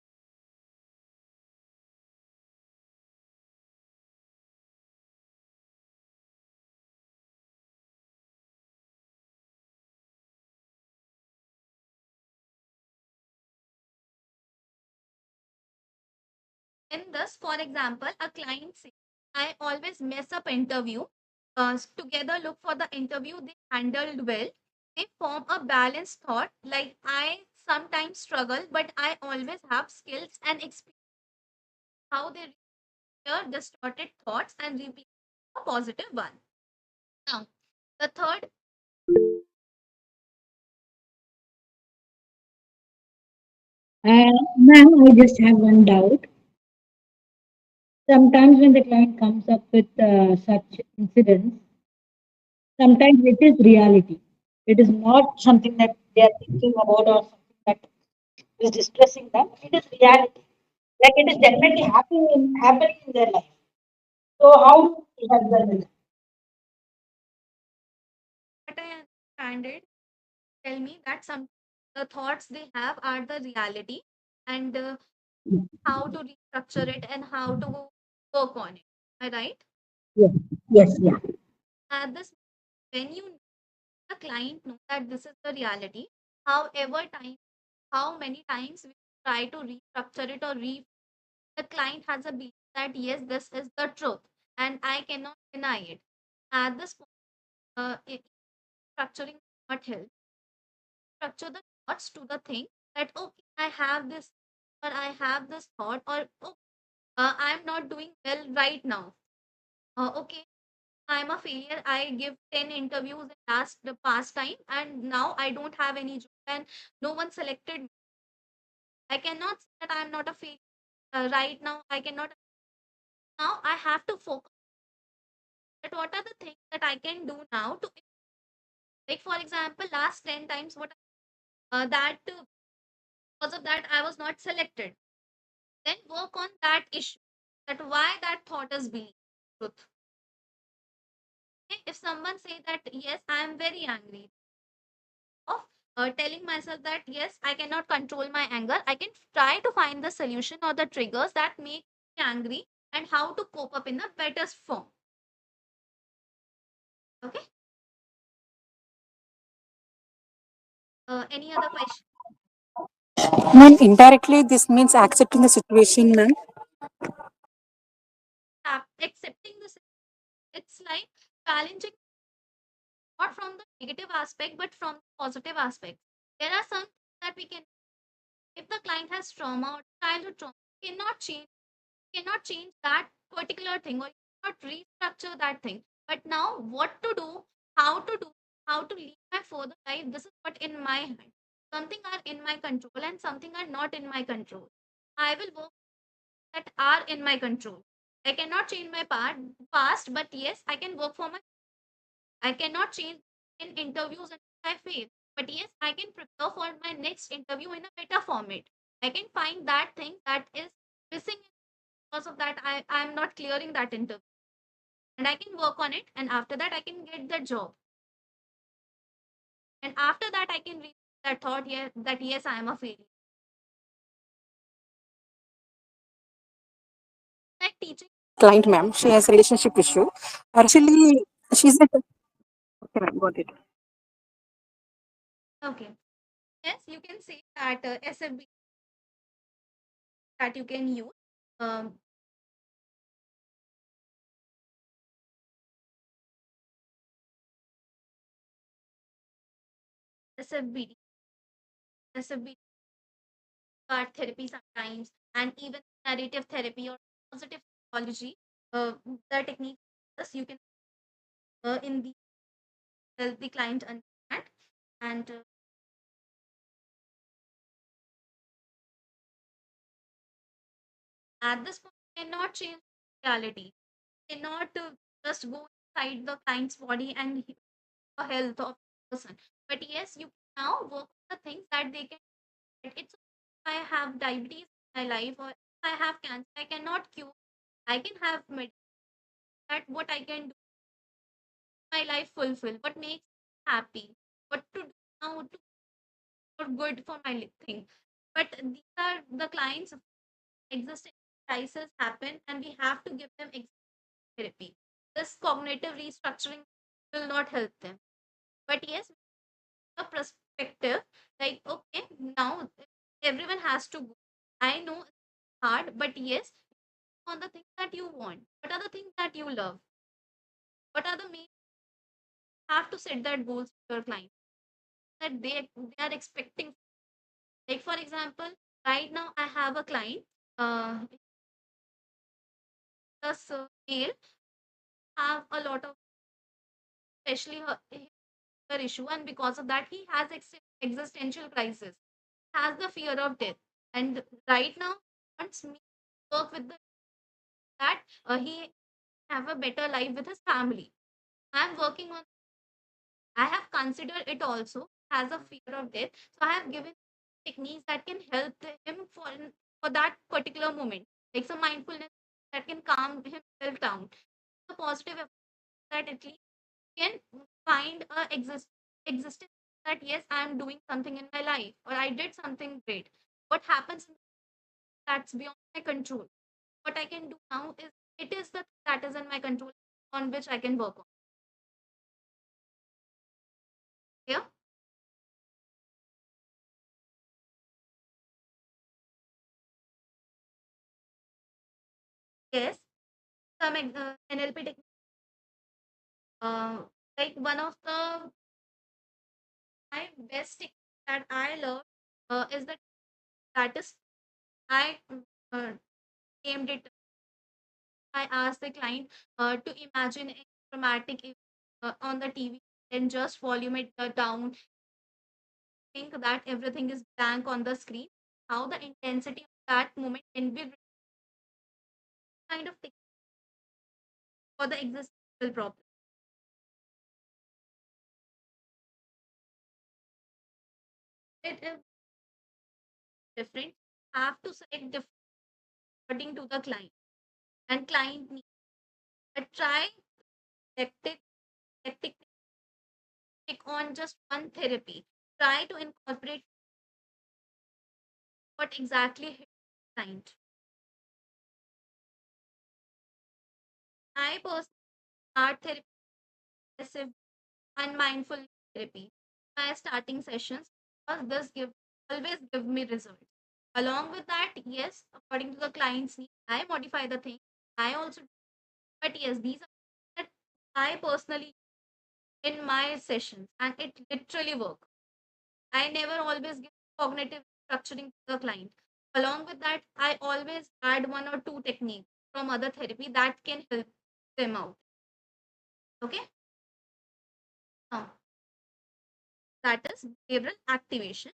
In this, for example, a client says, "I always mess up interview." Together, look for the interview they handled well. They form a balanced thought like I sometimes struggle, but I always have skills and experience. How they hear distorted thoughts and replace a positive one. Now, the third, Ma'am, I just have one doubt. Sometimes when the client comes up with such incidents, sometimes it is reality. It is not something that they are thinking about or something that is distressing them. It is reality. Like it is definitely happening in their life. So how do we help them with what I understand it, tell me that some the thoughts they have are the reality and that? how to restructure it and how to work on it. Am I right? Yes, yes, yeah. At this, when you the client know that this is the reality, however time, how many times we try to restructure it or re the client has a belief that yes, this is the truth and I cannot deny it. At this point, structuring not help. Structure the thoughts to the thing that okay, I have this or I have this thought or oh, I'm not doing well right now. Okay, I'm a failure. I give 10 interviews in the past time and now I don't have any job and no one selected me. I cannot say that I'm not a failure. Right now, I cannot. Now I have to focus that what are the things that I can do now to, like for example, last 10 times what that because of that I was not selected. Then work on that issue. That why that thought is being truth. Okay? If someone say that yes, I am very angry, of telling myself that yes, I cannot control my anger. I can try to find the solution or the triggers that make me angry and how to cope up in the better form. Okay. Any other question? Ma'am, indirectly, this means accepting the situation, ma'am. Accepting this, it's like challenging not from the negative aspect but from the positive aspect. There are some things that we can, if the client has trauma or childhood trauma, cannot change that particular thing or you cannot restructure that thing. But now what to do, how to do, how to lead my further life, this is what in my hand. Something are in my control and something are not in my control. I will work that are in my control. I cannot change my past, but yes, I can work for my. I cannot change in interviews and I fail, but yes, I can prepare for my next interview in a better format. I can find that thing that is missing because of that. I am not clearing that interview, and I can work on it. And after that, I can get the job. And after that, I can reach that thought here that yes, I am a failure. Like teaching. Client, ma'am, she has a relationship issue. Actually, she's a okay, ma'am, got it. Okay. Yes, you can say that SFB that you can use. Um, SFBD, SFBD art therapy sometimes, and even narrative therapy or positive psychology. The technique is you can in the help the client understand and at this point cannot change reality, cannot just go inside the client's body and the health of the person. But yes, you can now work on the things that they can. It's if I have diabetes in my life or if I have cancer, I cannot cure. I can have that what I can do my life fulfill, what makes me happy, what to do now to for good for my thing. But these are the clients existing crisis happen and we have to give them therapy. This cognitive restructuring will not help them. But yes, a perspective like okay, now everyone has to go. I know it's hard, but yes, on the things that you want. What are the things that you love? What are the main have to set that goals for your client that they are expecting. Like for example, right now I have a client, plus male have a lot of especially her issue, and because of that he has existential crisis, has the fear of death, and right now wants me to work with that he have a better life with his family. I'm working on. I have considered it also as a fear of death, so I have given techniques that can help him for that particular moment, like some mindfulness that can calm himself down. The positive effect that at least can find a existence that yes, I am doing something in my life or I did something great. What happens that's beyond my control. What I can do now is it is the that is in my control on which I can work on. Yeah. Yes, some NLP technique. Like one of the my best technique that I learned is that is I uh, named it. I asked the client to imagine a dramatic event on the TV and just volume it down. Think that everything is blank on the screen. How the intensity of that moment can be kind of thing for the existential problem. It is different. Have to select different according to the client and client needs. Try tactic, tactic pick on just one therapy. Try to incorporate what exactly hit the client. I personally start therapy aggressive and mindful therapy. My starting sessions because this give always give me results. Along with that, yes, according to the client's need, I modify the thing. I also, but yes, these are that I personally in my sessions, and it literally work. I never always give cognitive structuring to the client. Along with that, I always add one or two techniques from other therapy that can help them out. Okay, now that is behavioral activation.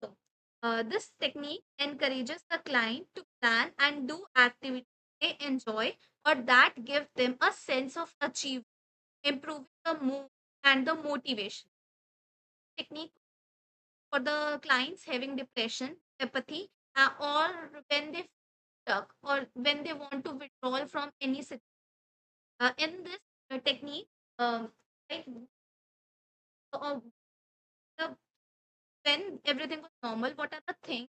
So, this technique encourages the client to plan and do activities they enjoy or that give them a sense of achievement, improving the mood and the motivation. Technique for the clients having depression, apathy, or when they stuck or when they want to withdraw from any situation. In this technique, like, uh, the, when everything was normal, what are the things?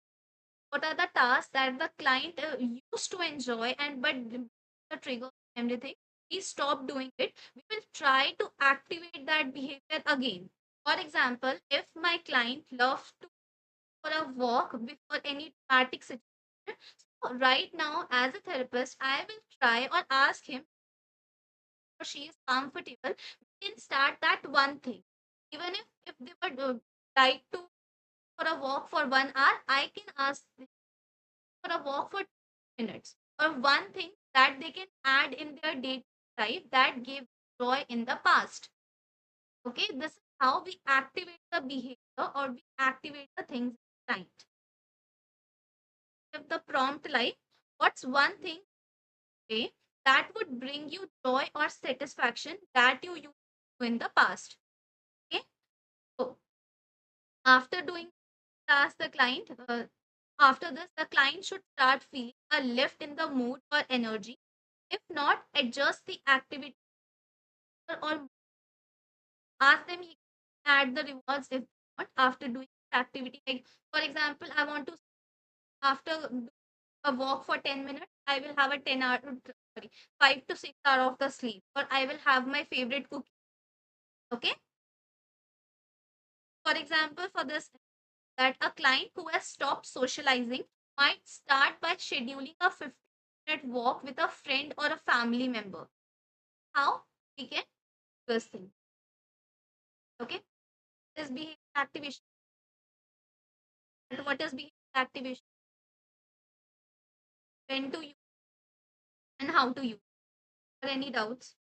What are the tasks that the client used to enjoy and but the trigger everything he stopped doing it, we will try to activate that behavior again. For example, if my client loves to for a walk before any traumatic situation, so right now as a therapist I will try or ask him or she is comfortable, we can start that one thing. Even if they would like to for a walk for 1 hour, I can ask for a walk for 2 minutes or one thing that they can add in their day life that gave joy in the past. Okay, this is how we activate the behavior or we activate the things right. If the prompt like, what's one thing today that would bring you joy or satisfaction that you used to do in the past? Okay, so after doing, ask the client. After this, the client should start feeling a lift in the mood or energy. If not, adjust the activity or ask them he can add the rewards if they want after doing the activity. Like for example, I want to after a walk for 10 minutes, I will have a 10 hour sorry 5 to 6 hour of the sleep, or I will have my favorite cookie. Okay. For example, for this that a client who has stopped socializing might start by scheduling a 15-minute walk with a friend or a family member. How we can do this thing. Okay. This behavior activation. And what is behavior activation? When to use and how to use. Or any doubts?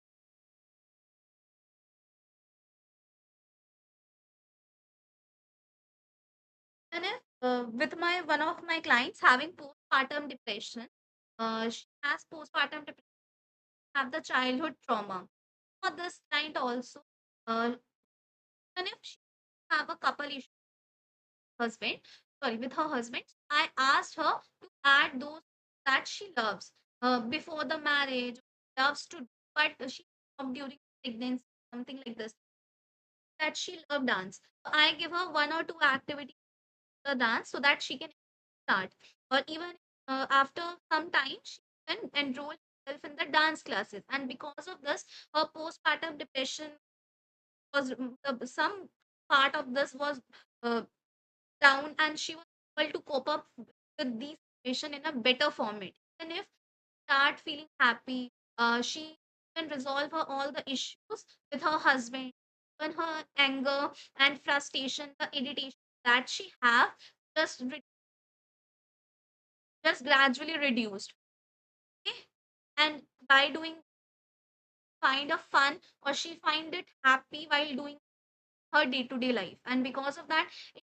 And if, with my one of my clients having postpartum depression, she has postpartum depression, have the childhood trauma. For this client also, and if she have a couple issue husband, sorry, with her husband, I asked her to add those that she loves before the marriage, loves to, but she stopped during pregnancy, something like this. That she loved dance. So I give her one or two activities the dance so that she can start, or even after some time she can enroll herself in the dance classes. And because of this, her postpartum depression was some part of this was uh, down, and she was able to cope up with these situation in a better format. Even if start feeling happy. She can resolve her all the issues with her husband, when her anger and frustration, the irritation that she have just just gradually reduced. Okay? And by doing find a fun, or she find it happy while doing her day-to-day life, and because of that it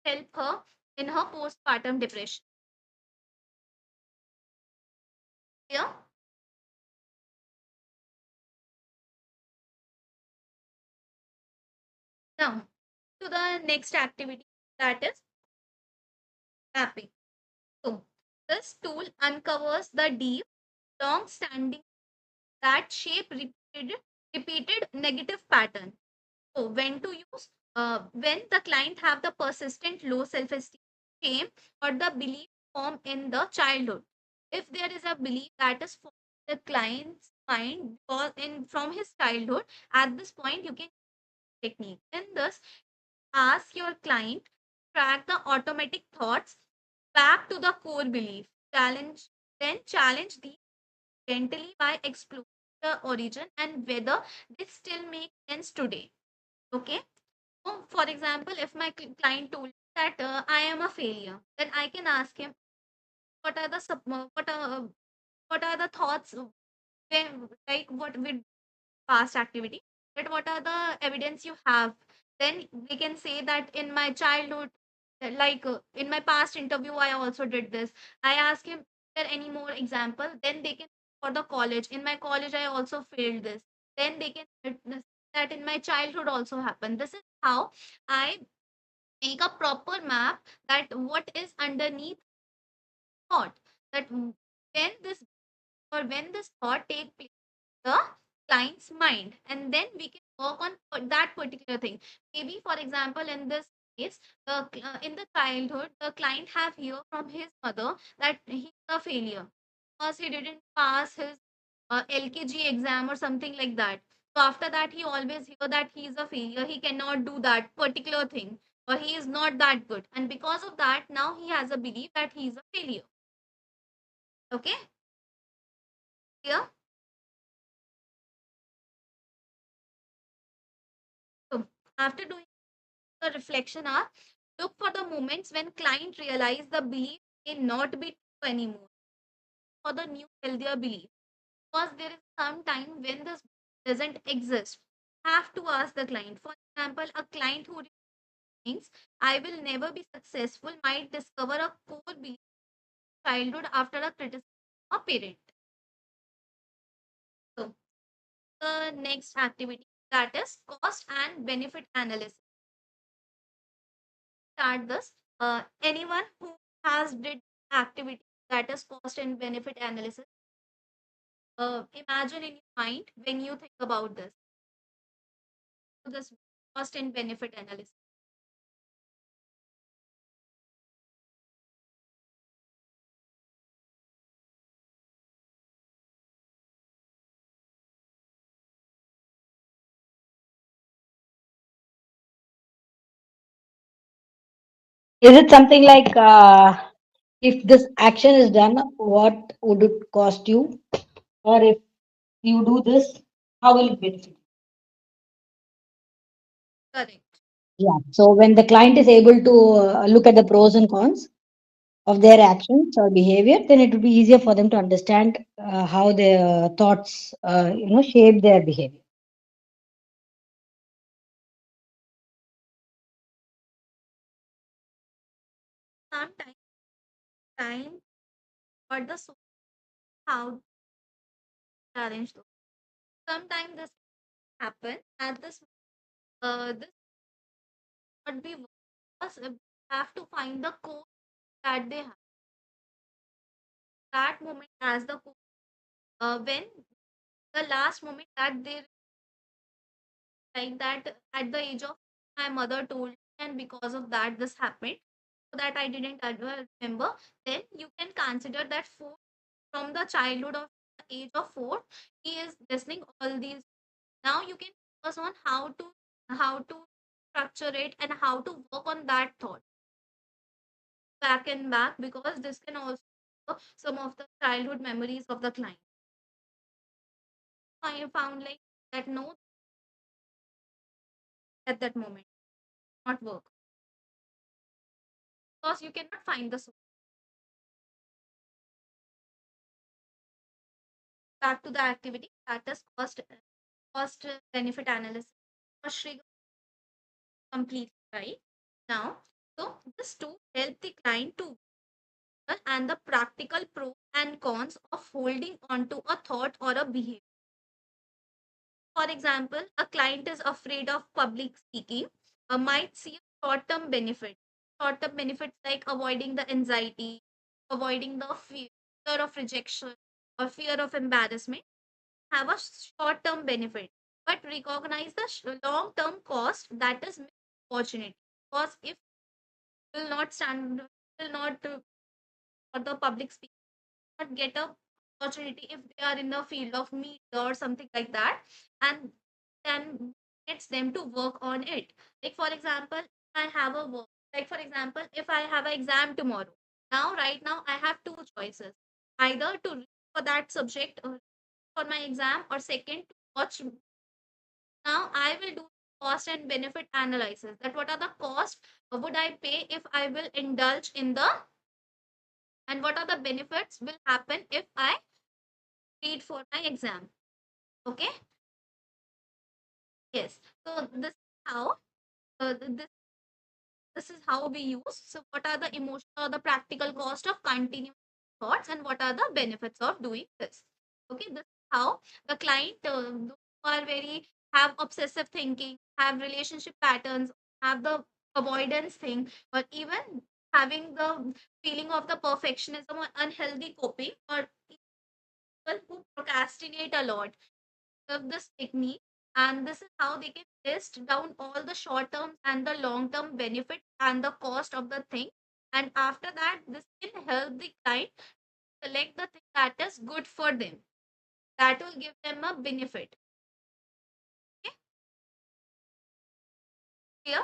help her in her postpartum depression. Yeah. Now to the next activity, that is mapping. So this tool uncovers the deep long standing that shape repeated negative pattern. So when to use? When the client have the persistent low self-esteem, shame, or the belief form in the childhood. If there is a belief that is formed in the client's mind or in from his childhood, at this point you can technique. In this, ask your client track the automatic thoughts back to the core belief. Challenge these gently by exploring the origin and whether they still make sense today. Okay. So, for example, if my client told me that I am a failure, then I can ask him what are the what are the thoughts when, like what with past activity, that what are the evidence you have. Then we can say that in my childhood, in my past interview I also did this. I ask him, is there any more example? Then they can, for the college, in my college I also failed this. Then they can witness that in my childhood also happened. This is how I make a proper map that what is underneath thought, that when this thought take place the client's mind, and then we can work on that particular thing. Maybe for example in this case, in the childhood the client have hear from his mother that he's a failure because he didn't pass his LKG exam or something like that. So after that he always hear that he is a failure, he cannot do that particular thing, or he is not that good, and because of that now he has a belief that he is a failure. Okay. Yeah. So after doing the reflection hour, look for the moments when client realize the belief may not be true anymore, for the new healthier belief. Because there is some time when this doesn't exist. Have to ask the client. For example, a client who thinks I will never be successful might discover a core belief in childhood after a criticism of a parent. So the next activity, that is cost and benefit analysis. Start this. Anyone who has did activity, that is cost and benefit analysis, imagine in your mind when you think about this cost and benefit analysis. Is it something like if this action is done, what would it cost you? Or if you do this, how will it benefit you? Correct. Yeah. So when the client is able to look at the pros and cons of their actions or behavior, then it will be easier for them to understand how their thoughts, shape their behavior. Sometimes time or the source how to challenge those. Sometimes this happen at this would be because we have to find the code that they have. That moment as the code, when the last moment that they, like that at the age of my mother told me, and because of that this happened, so that I didn't remember. Then you can consider that four, from the childhood of the age of 4 he is listening all these. Now you can focus on how to structure it and how to work on that thought back and back, because this can also some of the childhood memories of the client. I found like that no, at that moment not work because you cannot find the source. Back to the activity, that is cost benefit analysis. Cost trigger completely right now. So this to help the client to and the practical pros and cons of holding on to a thought or a behavior. For example, a client is afraid of public speaking, might see a short-term benefit. Short-term benefits like avoiding the anxiety, avoiding the fear of rejection or fear of embarrassment have a short-term benefit, but recognize the long-term cost, that is missed opportunity. Because if you will not stand, will not for the public speaking, not get a opportunity if they are in the field of media or something like that, and then gets them to work on it. Like for example, I have a work. Like for example, if I have an exam tomorrow, now right now I have two choices: either to read for that subject or for my exam, or second to watch. Now I will do cost and benefit analysis. That what are the costs would I pay if I will indulge in the, and what are the benefits will happen if I read for my exam. Okay. Yes. So this is how this is how we use. So what are the emotional or the practical cost of continuing thoughts, and what are the benefits of doing this? Okay, this is how the client those who are very have obsessive thinking, have relationship patterns, have the avoidance thing, or even having the feeling of the perfectionism or unhealthy coping, or people who procrastinate a lot of this technique, and this is how they can list down all the short term and the long term benefit and the cost of the thing, and after that this can help the client select the thing that is good for them, that will give them a benefit. Okay, clear?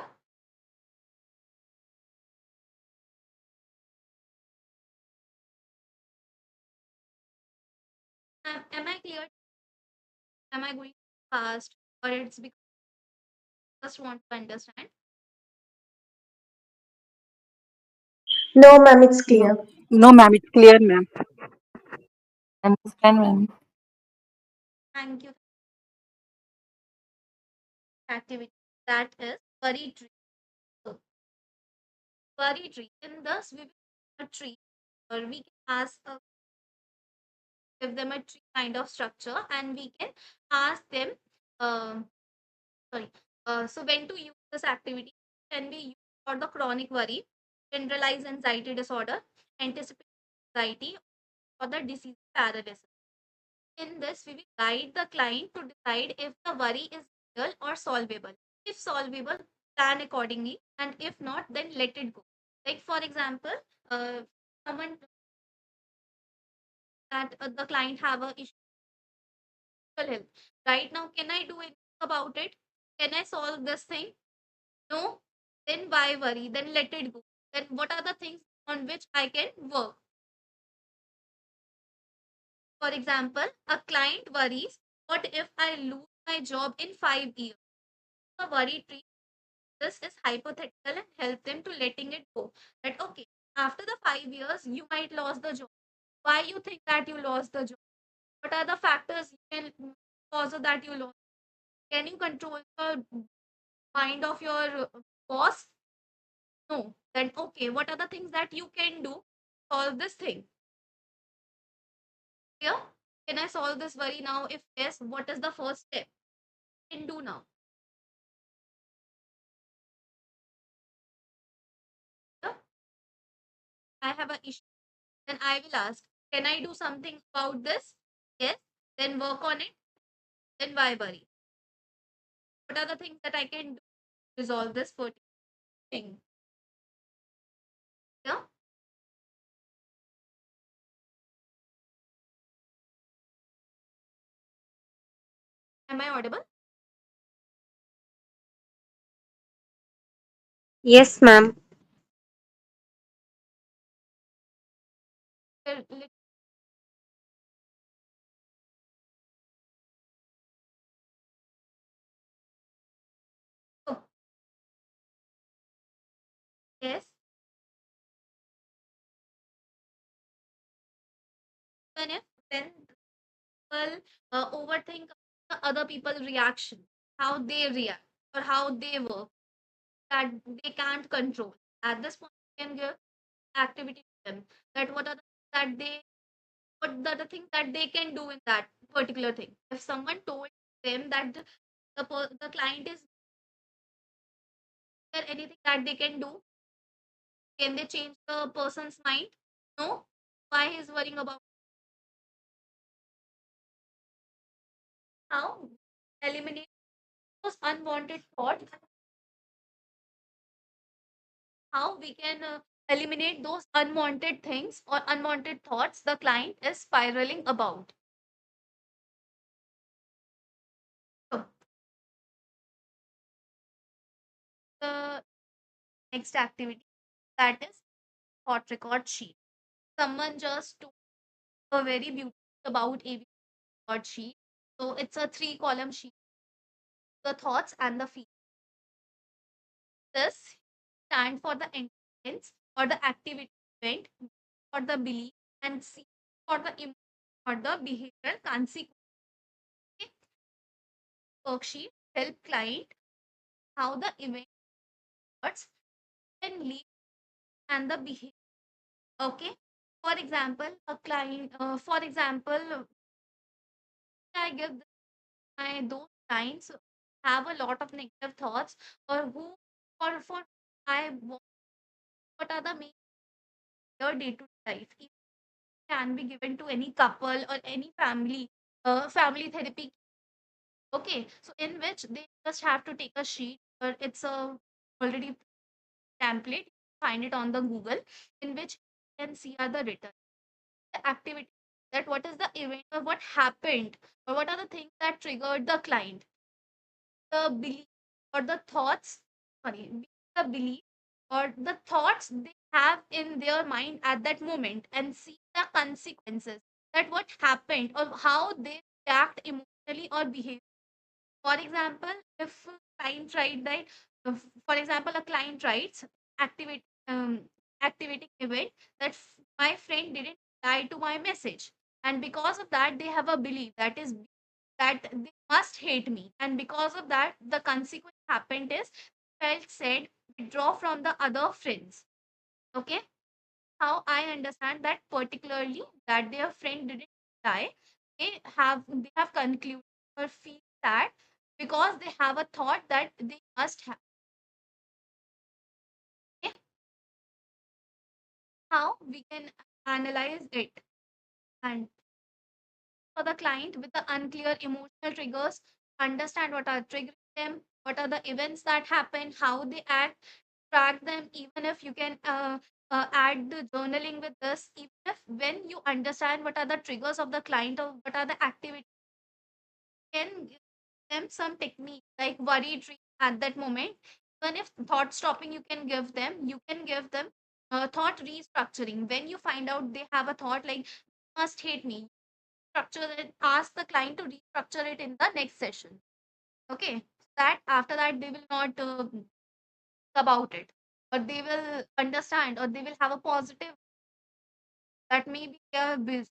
Am I clear? Am I going fast, or it's because I just want to understand? No, ma'am, it's No, clear. no, ma'am, it's clear, ma'am. Understand, ma'am. Thank you. Activity, that is worry tree. So worry tree, in this we will a tree, or we can ask give them a tree kind of structure, and we can ask them um sorry so when to use this activity can be used for the chronic worry, generalized anxiety disorder, anticipatory anxiety, or the disease paralysis. In this we will guide the client to decide if the worry is real or solvable. If solvable, plan accordingly, and if not, then let it go. Like for example, someone that the client have a issue with health right now, can I do anything about it? Can I solve this thing? No. Then why worry? Then let it go. Then what are the things on which I can work? For example, a client worries, what if I lose my job in 5 years? A worry tree. This is hypothetical and help them to letting it go. That okay, after the 5 years, you might lose the job. Why you think that you lost the job? What are the factors you can cause of that you lost? Can you control the mind of your boss? No. Then okay, what are the things that you can do? Solve this thing. Yeah. Can I solve this worry now? If yes, what is the first step I can do now? Yeah. I have an issue. Then I will ask, can I do something about this? Yes. Then work on it. Then why worry? What are the things that I can do to resolve this particular thing? Yeah. Am I audible? Yes, ma'am. So, yes, even if when people overthink the other people's reaction, how they react or how they work, that they can't control. At this point, you can give activity to them. That what are the that they what are the things that they can do in that particular thing. If someone told them that the client is there anything that they can do, can they change the person's mind? No. Why he's worrying about how eliminate those unwanted thoughts, how we can eliminate those unwanted things or unwanted thoughts the client is spiraling about. So, the next activity, that is thought record sheet. Someone just told a very beautiful about a record sheet. So it's a 3 column sheet, the thoughts and the feelings. This stand for the intelligence or the activity event, for the belief, and C for the emotion or the behavioral consequence. Okay? Worksheet help client how the event words can lead and the behavior. Okay. For example, a client. For example, I give my those clients who have a lot of negative thoughts or who or for I want what are the main your day to life. It can be given to any couple or any family. Family therapy. Okay, so in which they just have to take a sheet or it's a already template. Find it on the Google in which you can see are the written the activity, that what is the event or what happened or what are the things that triggered the client, the belief or the thoughts, sorry, the belief or the thoughts they have in their mind at that moment, and see the consequences, that what happened or how they react emotionally or behave. For example, if a client tried that, for example, a client writes activate activating event that my friend didn't reply to my message, and because of that they have a belief that is that they must hate me, and because of that the consequence happened is felt said withdraw from the other friends. Okay, how I understand that particularly that their friend didn't die, they have concluded or feel that because they have a thought that they must have. Okay? How we can analyze it, and for the client with the unclear emotional triggers, understand what are triggering them, what are the events that happen, how they act, track them. Even if you can add the journaling with this, even if when you understand what are the triggers of the client or what are the activities, can give them some technique like worry tree at that moment. Even if thought stopping, you can give them thought restructuring. When you find out they have a thought like must hate me, structure it, ask the client to restructure it in the next session. Okay, that after that they will not about it, but they will understand or they will have a positive that maybe they are busy,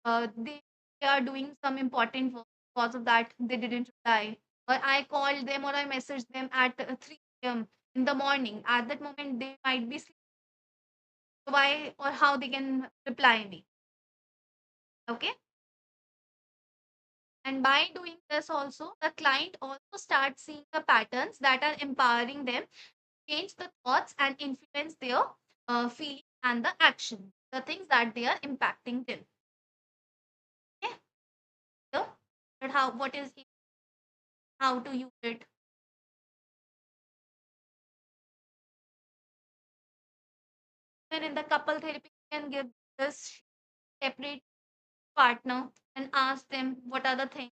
they are doing some important work, because of that they didn't reply, or I called them or I messaged them at 3 a.m. in the morning. At that moment they might be sleeping. Why or how they can reply me. Okay, and by doing this also the client also starts seeing the patterns that are empowering them change the thoughts and influence their feeling and the action, the things that they are impacting them. Okay, so but how what is it, how to use it. When in the couple therapy, you can give this separate partner and ask them what are the things,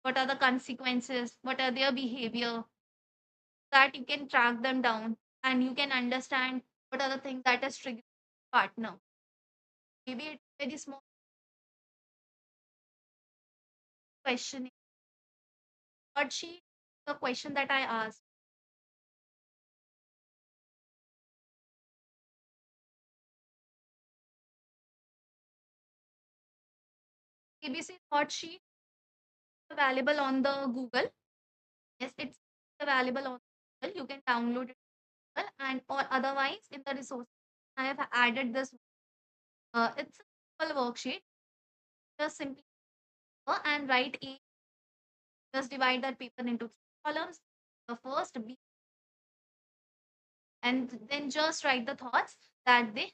what are the consequences, what are their behavior, that you can track them down and you can understand what are the things that is triggering partner. maybe it's very small question. But she, the question that I asked, ABC thought sheet available on the Google. Yes, it's available on Google. You can download it and or otherwise in the resources. I have added this. It's a simple worksheet. Just simply and write a. Just divide that paper into three columns. The first B, and then just write the thoughts that they have.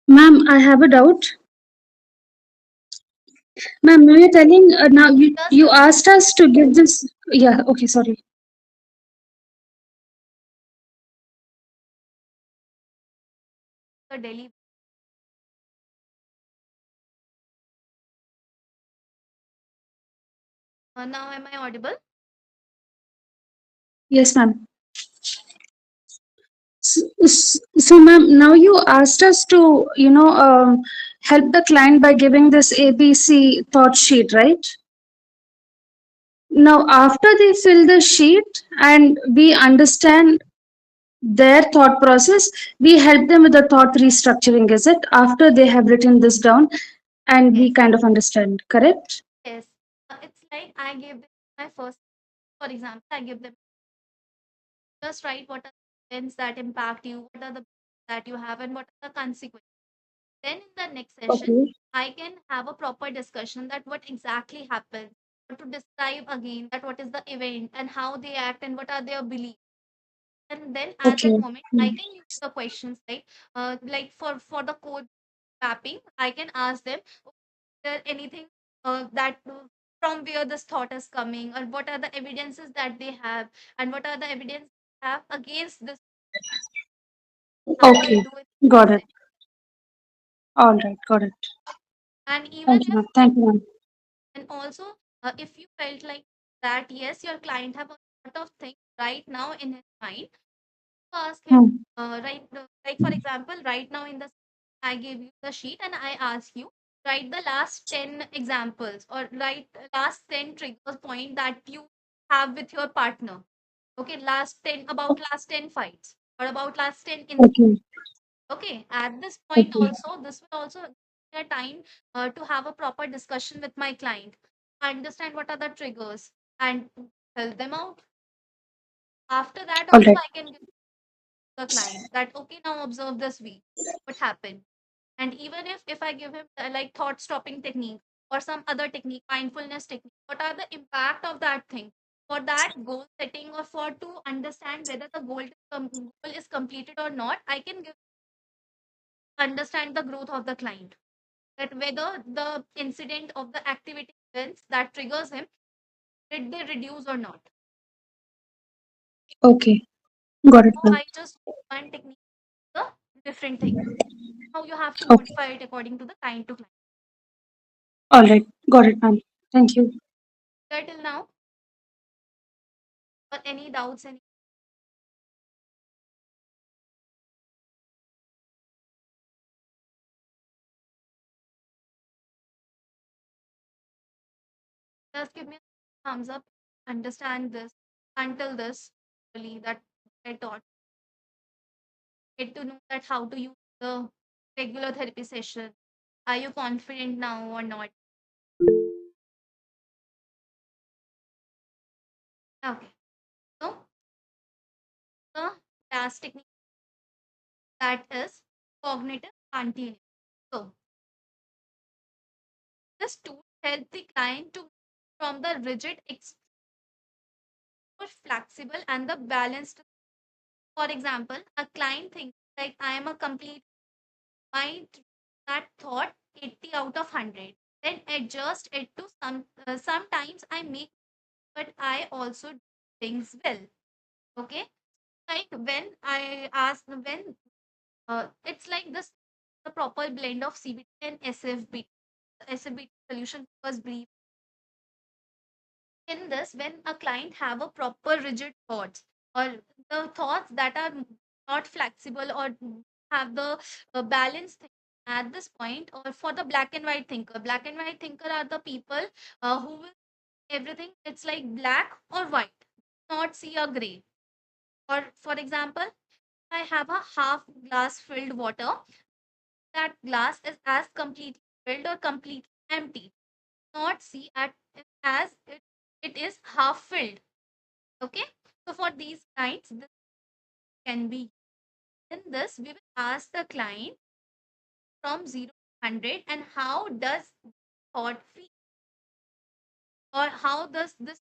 Ma'am, I have a doubt. Ma'am, now you're telling now Just you asked us to give this. Yeah. Okay. Sorry. the Delhi. Now am I audible? Yes, ma'am. So, ma'am, now you asked us to, help the client by giving this ABC thought sheet, right? Now, after they fill the sheet and we understand their thought process, we help them with the thought restructuring, is it? After they have written this down and we Yes. kind of understand, correct? Yes. It's like I gave them my first, for example, I give them just write what are the events that impact you, what are the that you have, and what are the consequences. Then in the next session, Okay. I can have a proper discussion that what exactly happened, or to describe again that what is the event and how they act and what are their beliefs. And then at that Okay. moment, I can use the questions like for the code mapping, I can ask them, there anything that from where this thought is coming, or what are the evidences that they have, and what are the evidence they have against this, how they Okay. do it. Got it. All right. Got it. And even Thank you, if, ma'am. Thank you, ma'am. and also if you felt like that, yes, your client have a lot of things right now in his mind, ask him, Hmm. like for example, right now in the, I gave you the sheet and I ask you, write the last 10 examples or write last 10 triggers point that you have with your partner. Okay, last 10, about last 10 fights or about last 10 incidents. Okay. Okay, at this point Okay. also, this will also give me a time to have a proper discussion with my client, understand what are the triggers and help them out. After that All also right. I can give the client that, okay, now observe this week what happened. And even if I give him like thought stopping technique or some other technique, mindfulness technique, what are the impact of that thing for that goal setting, or for to understand whether the goal is completed or not, I can give, understand the growth of the client, that whether the incident of the activity events that triggers him, did they reduce or not. Okay. Got it, So ma'am. I just one technique, the different thing, how you have to Okay. modify it according to the client to client. All right. Got it, ma'am. Thank you. Till now, or any doubts, any, just give me a thumbs up. Understand this until this, really, that I taught. Get to know that how to use the regular therapy session. Are you confident now or not? Okay. So the last technique that is cognitive continuity. So this tool helps the client to move from the rigid extreme to flexible and the balanced. For example, a client thinks like I am a complete might that thought 80 out of 100, then adjust it to sometimes I make, but I also do things well. Okay, like when I ask when it's like this the proper blend of CBT and SFBT. SFBT solution was brief in this when a client have a proper rigid thoughts or the thoughts that are not flexible or have the balance thing at this point, or for the black and white thinker are the people who will everything it's like black or white, not see a gray. Or for example, I have a half glass filled water, that glass is as completely filled or completely empty, not see at it as it is half filled. Okay, so for these clients this can be in this we will ask the client from 0 to 100 and how does thought feel, or how does this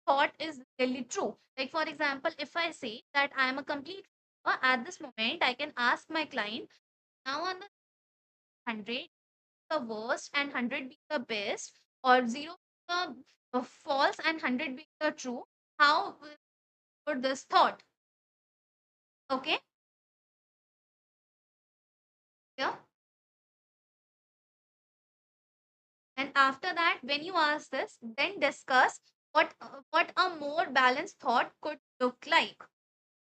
thought is really true. Like for example, if I say that I am a complete at this moment, I can ask my client now on the 100 the worst and 100 being the best, or 0 the false and 100 being the true, how would this thought? Okay, yeah. And after that, when you ask this, then discuss what a more balanced thought could look like.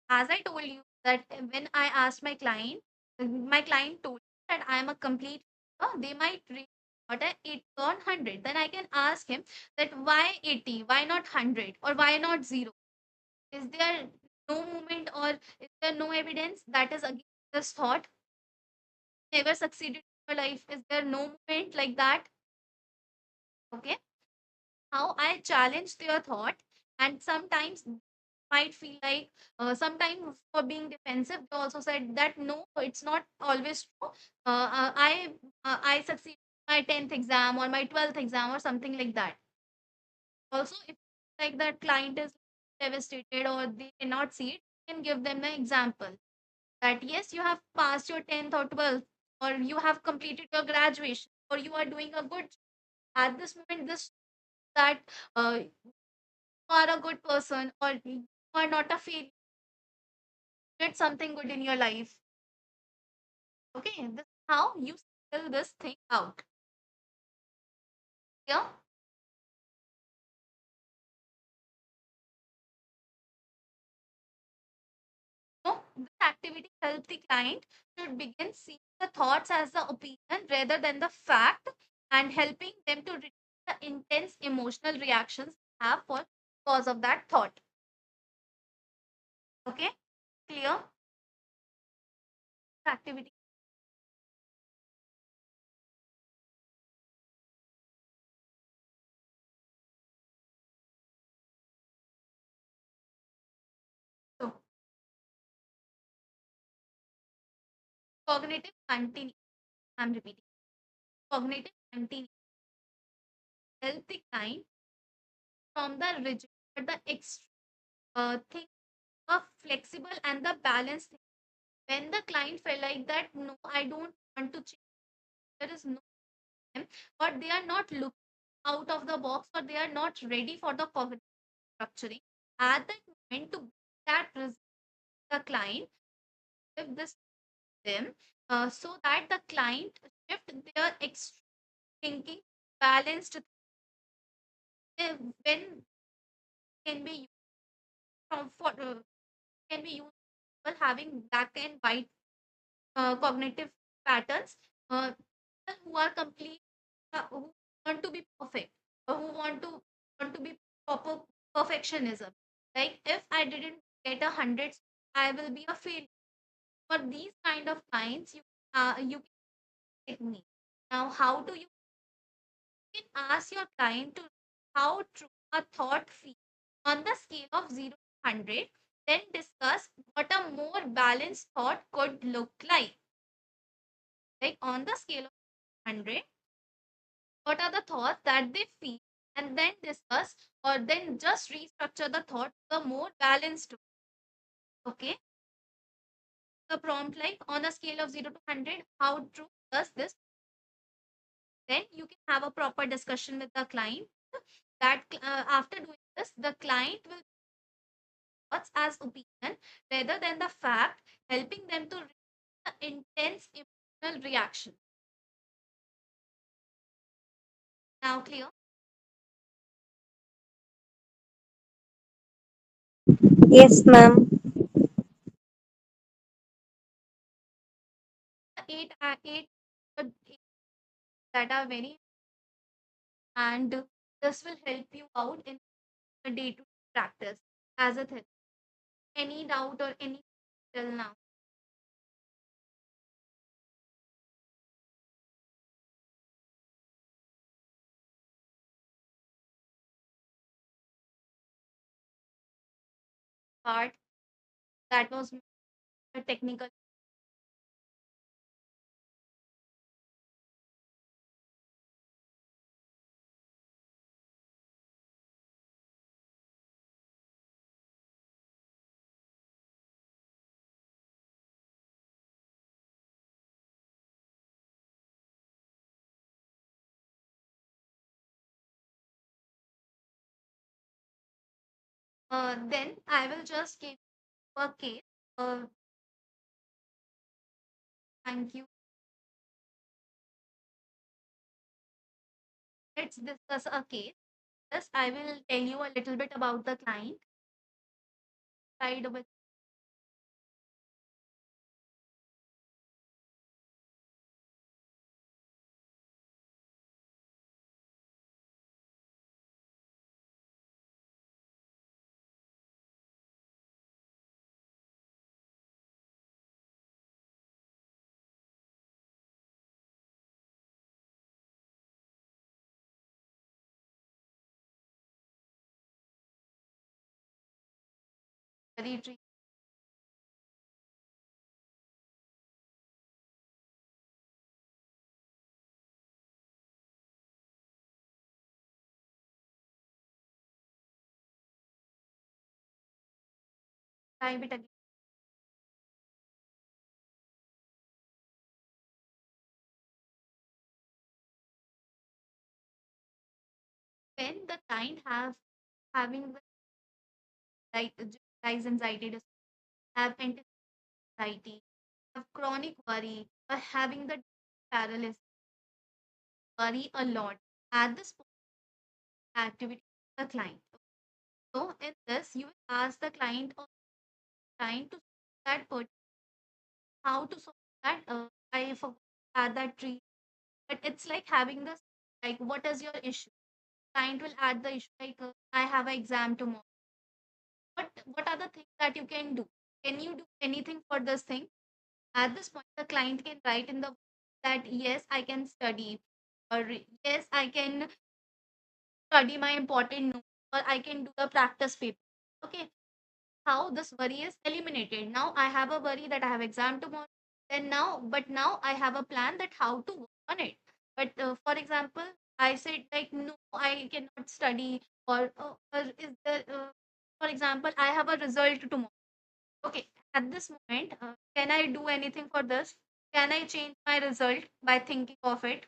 As I told you that when I asked my client told me that I am a complete they might rate not at 80 on 100. Then I can ask him that why 80, why not 100, or why not 0? Is there no movement or is there no evidence that is against this thought? Never succeeded in your life. Is there no movement like that? Okay. How I challenge their thought, and sometimes might feel like sometimes for being defensive they also said that no, it's not always true. I succeed my 10th exam or my 12th exam or something like that. Also, if like that client is devastated or they cannot see it, you can give them an example that yes, you have passed your 10th or 12th, or you have completed your graduation, or you are doing a good at this moment. This that you are a good person, or you are not a failure, did something good in your life. Okay, this is how you spell this thing out. Yeah. So this activity helps the client should begin seeing the thoughts as the opinion rather than the fact, and helping them to reduce the intense emotional reactions they have for cause of that thought. Okay, clear activity. So cognitive continuity. I'm repeating. Cognitive continuity help the client from the rigid but the extreme thing of flexible and the balanced. When the client felt like that no, I don't want to change, there is no them, but they are not looking out of the box, or they are not ready for the cognitive structuring at that moment to that the client if this them so that the client shift their extreme thinking balanced when can be used for can be used for having black and white cognitive patterns, people who are complete who want to be perfect, or who want to be proper perfectionism. Like if I didn't get 100, I will be a failure. For these kind of clients, you can get me. Now, how do you can ask your client to how true a thought feels on the scale of 0 to 100? Then discuss what a more balanced thought could look like on the scale of 100, what are the thoughts that they feel, and then discuss or then just restructure the thought to a more balanced way. Okay, the prompt like on a scale of 0 to 100, how true does this? Then you can have a proper discussion with the client. That after doing this, the client will thoughts as opinion rather than the fact, helping them to reach the intense emotional reaction. Now clear? Yes, ma'am. Eight that are very, and this will help you out in a day-to-day practice as a therapist. Any doubt or any till now? Part that was a technical. Then I will just give you a case. Uh, Thank you. Let's discuss a case. Yes, I will tell you a little bit about the client side with. Very Try it again. When the client have having the like generalized anxiety disorder, have anxiety, have chronic worry, or having the paralysis, worry a lot at this point activity of the client. So in this, you will ask the client or trying to solve that how to solve that. I forgot to add that tree, but it's like having this like what is your issue? Client will add the issue like I have an exam tomorrow. What are the things that you can do? Can you do anything for this thing? At this point, the client can write in the that yes, I can study, or yes, I can study my important notes, or I can do the practice paper. Okay, how this worry is eliminated. Now I have a worry that I have exam tomorrow. Then now, but now I have a plan that how to work on it. But for example, I said like no, I cannot study, or is there, for example, I have a result tomorrow. Okay, at this moment, can I do anything for this? Can I change my result by thinking of it?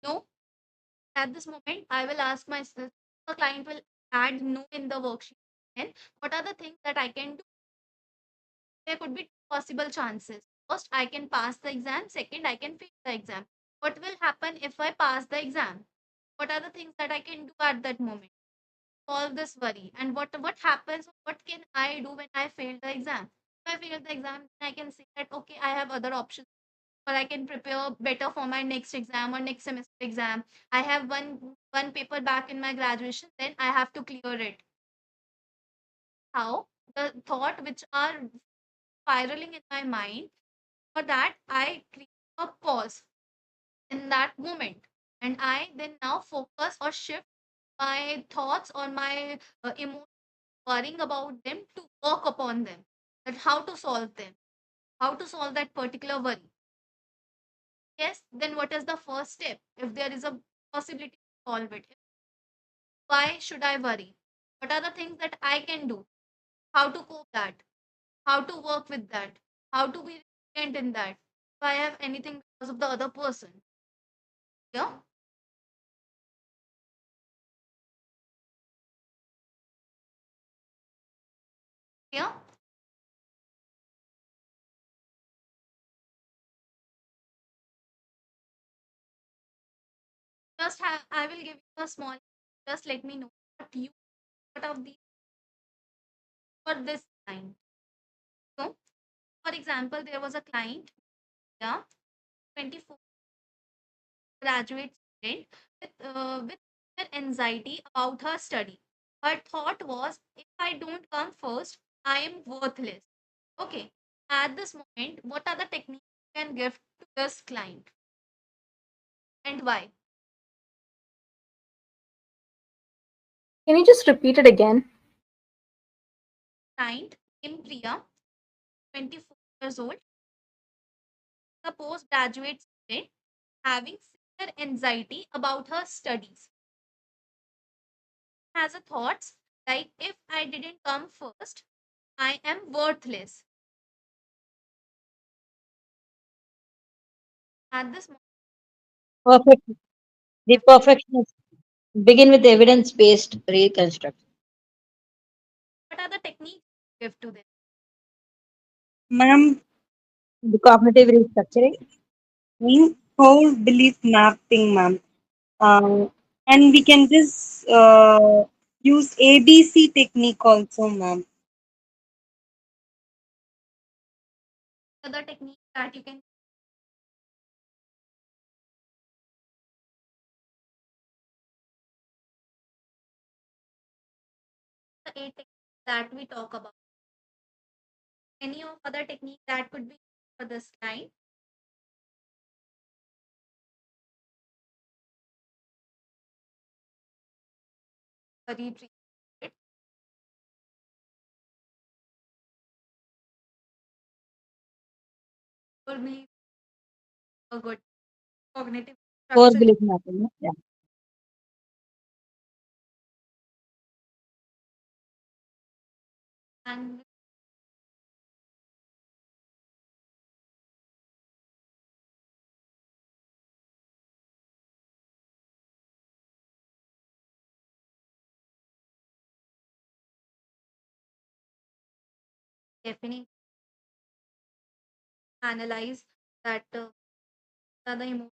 No. At this moment, I will ask myself, the client will add no in the worksheet. And what are the things that I can do? There could be two possible chances. First, I can pass the exam. Second, I can fail the exam. What will happen if I pass the exam? What are the things that I can do at that moment? Solve this worry. And what happens? What can I do when I fail the exam? If I fail the exam, I can say that okay, I have other options, or I can prepare better for my next exam or next semester exam. I have one paper back in my graduation, then I have to clear it. How the thought which are spiraling in my mind, for that I create a pause in that moment, and I then now focus or shift my thoughts or my emotions worrying about them to work upon them, that how to solve them, how to solve that particular worry. Yes, then what is the first step? If there is a possibility to solve it, why should I worry? What are the things that I can do? How to cope that? How to work with that? How to be resilient in that? If I have anything because of the other person. Yeah? Yeah? Just have I will give you a small, just let me know what you what of these for this client. So for example, there was a client, yeah, 24 graduate student with severe anxiety about her study. Her thought was, if I don't come first, I am worthless. Okay. At this moment, what are the techniques you can give to this client and why? Can you just repeat it again? Client named Priya, 24 years old, a postgraduate student having severe anxiety about her studies. Has a thoughts like, if I didn't come first, I am worthless. At this moment, Perfect. The perfectionist. Begin with evidence-based reconstruction. what are the techniques you give to them? Ma'am, The cognitive restructuring. in whole belief mapping, ma'am. And we can just use ABC technique also, ma'am. Other techniques that you can, the eight techniques that we talk about. Any of other technique that could be for this client? Retreat. Or believe a good cognitive Core structure belief mapping. Yeah. and definitely analyze that the emotion.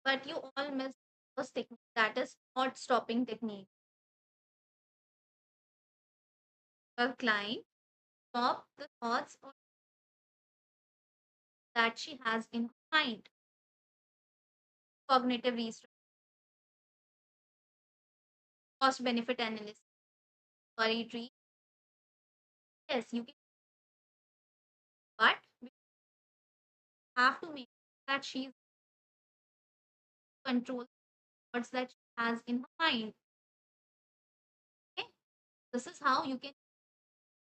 But you all miss first technique, that is thought stopping technique. Your client stop the thoughts that she has in her mind. Cognitive research, cost benefit analysis, worry tree. Yes, you can, but we have to make that she controls thoughts that she has in her mind. Okay, this is how you can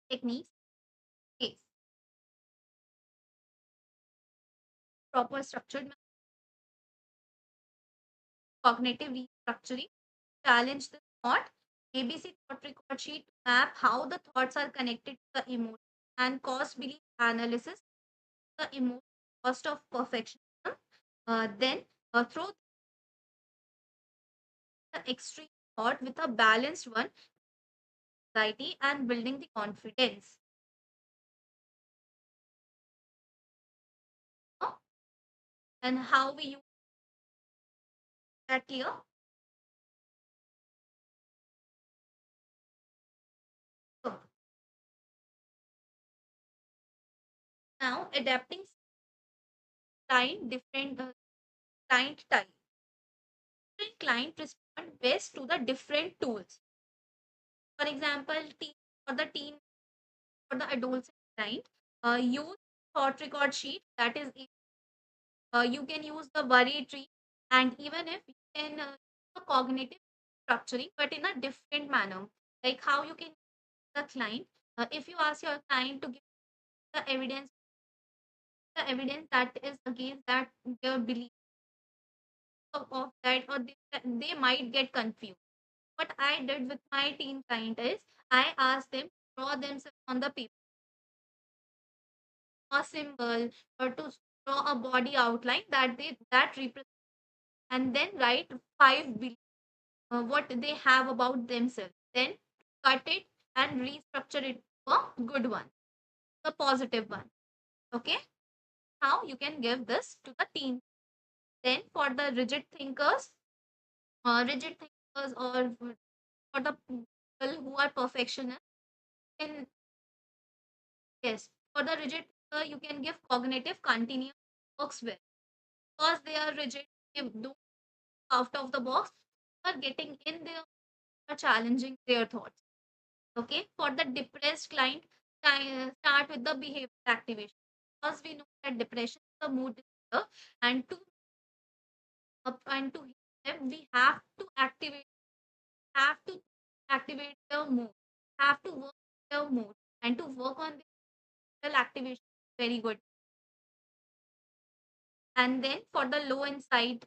techniques case proper structured cognitive restructuring. Challenge the thought. ABC thought record sheet to map how the thoughts are connected to the emotion and cost belief analysis. The emotion cost of perfectionism. Then through the extreme thought with a balanced one, anxiety and building the confidence. Oh, and how we use that clear? So now adapting different client type. Different client respond best to the different tools. For example, teen for the teen for the adolescent client, use thought record sheet, that is, you can use the worry tree, and even if you can use the cognitive structuring, but in a different manner. Like how you can use the client. If you ask your client to give the evidence, that is against that their belief of that, or they might get confused. What I did with my teen client is I asked them to draw themselves on the paper, a symbol, or to draw a body outline that represents, and then write five what they have about themselves. Then cut it and restructure it to a good one, the positive one. Okay, how you can give this to the teen. Then for the rigid thinkers, or for the people who are perfectionists, can yes, for the rigid thinker, you can give cognitive continuum works well because they are rigid. They don't out of the box, are getting in there, are challenging their thoughts. Okay, for the depressed client, start with the behavior activation because we know that depression is a mood disorder, and to heal them, we have to activate their mood, have to work their mood, and to work on the mental activation. Very good. And then for the low insight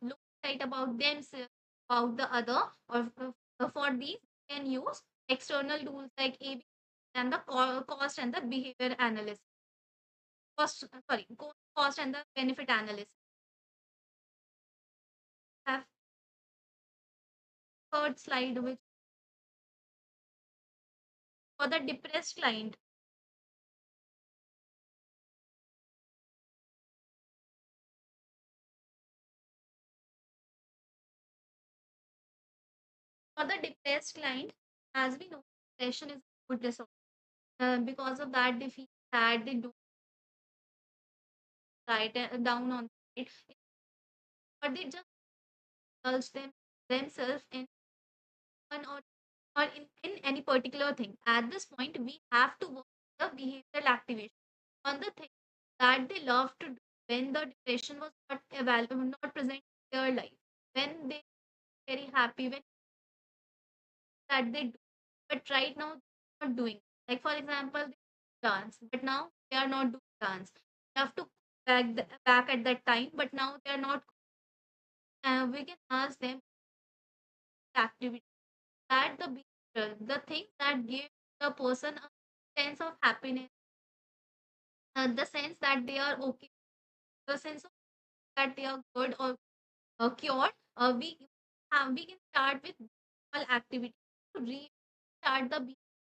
about themselves, about the other, or for these, you can use external tools like AB and the cost and the behavior analysis. Cost and the benefit analysis. Have third slide, which for the depressed client, as we know, depression is a mood disorder. Because of that, they feel sad, they don't write down on it, or they just indulge themselves in one or in any particular thing. At this point, we have to work the behavioral activation on the thing that they love to do when the depression was not present in their life. When they were very happy, when that they do. But right now, they're not doing. Like for example, they dance, but now they are not doing dance. They have to back at that time, but now they are not. We can ask them activity that the thing that give the person a sense of happiness, the sense that they are okay, the sense of that they are good or cured. We can start with small activity to restart to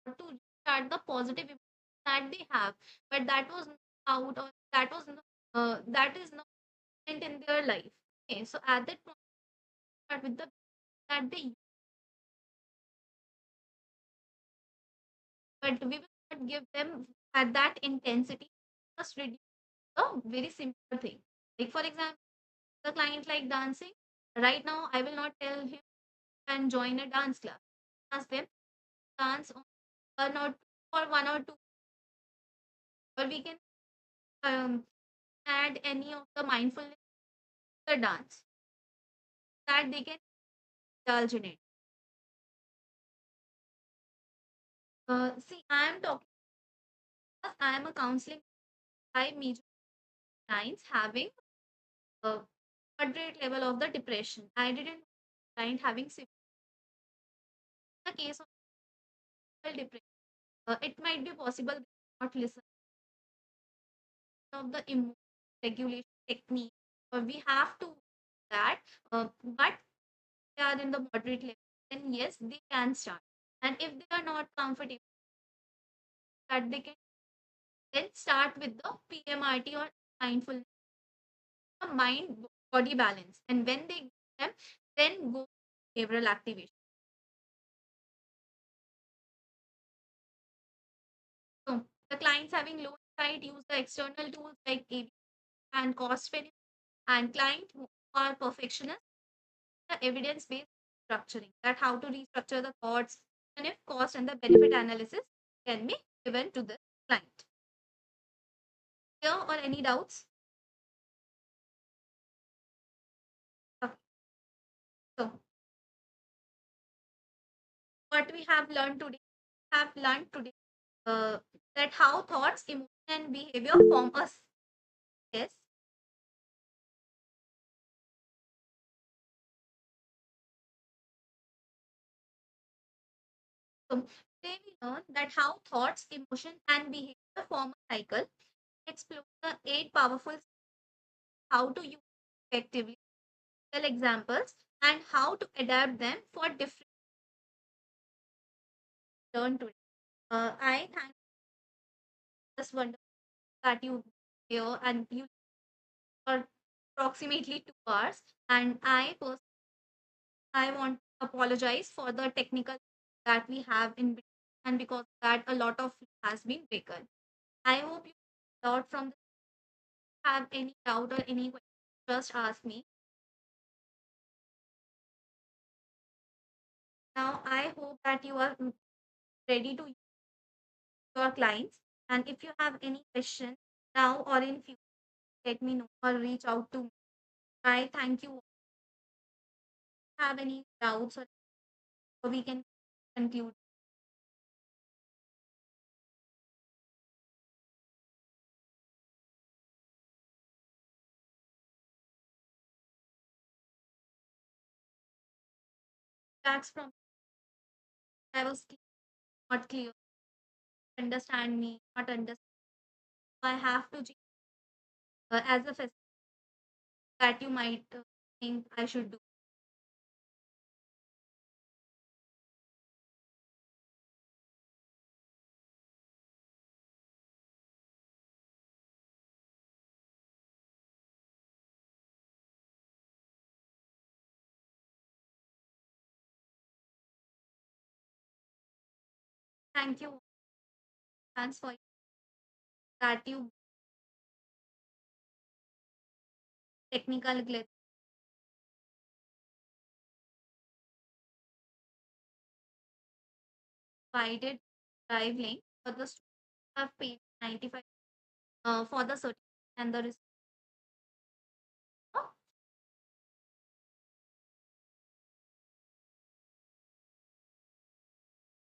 restart the positive emotion that they have, but that was not out, or that is not present in their life. Okay, so at that point, start with the that they use, but we will not give them at that intensity. Just reduce a very simple thing. Like for example, the client like dancing. Right now, I will not tell him and join a dance class. Ask them dance on one or for 1 or 2, or we can um, add any of the mindfulness to the dance that they can indulge in it. See, I am talking. I am a counseling. I major clients having a moderate level of the depression. I didn't client having severe. In the case of depression, it might be possible they not listen of the emotion regulation technique, or we have to that, but they are in the moderate level, then yes, they can start. And if they are not comfortable, that they can then start with the PMRT or mindfulness, the mind body balance. And when they get them, then go behavioral activation. So the clients having low insight use the external tools like AB and cost benefit, and client who are perfectionists, the evidence based structuring, that how to restructure the costs, and if cost and the benefit analysis can be given to the client. Clear or any doubts? Okay. So what we have learned today uh, that how thoughts, emotion, and behavior form us. Yes. So today we learn that how thoughts, emotion, and behavior form a cycle. Explore the 8 powerful how to use effectively real examples and how to adapt them for different learn today. I thank this wonderful that you here and you for approximately 2 hours. And I want to apologize for the technical that we have in between, and because of that a lot of has been taken. I hope you learned from this. Have any doubt or any question, just ask me. Now I hope that you are ready to use your clients. And if you have any question now or in future, let me know or reach out to me. I thank you. Have any doubts or we can conclude. That's from I was not clear. Understand me, not understand. I have to change as a festival that you might think I should do. Thank you. Thanks for that you technical glitch provided drive link for the students who have paid 95 for the certificate and the receipt.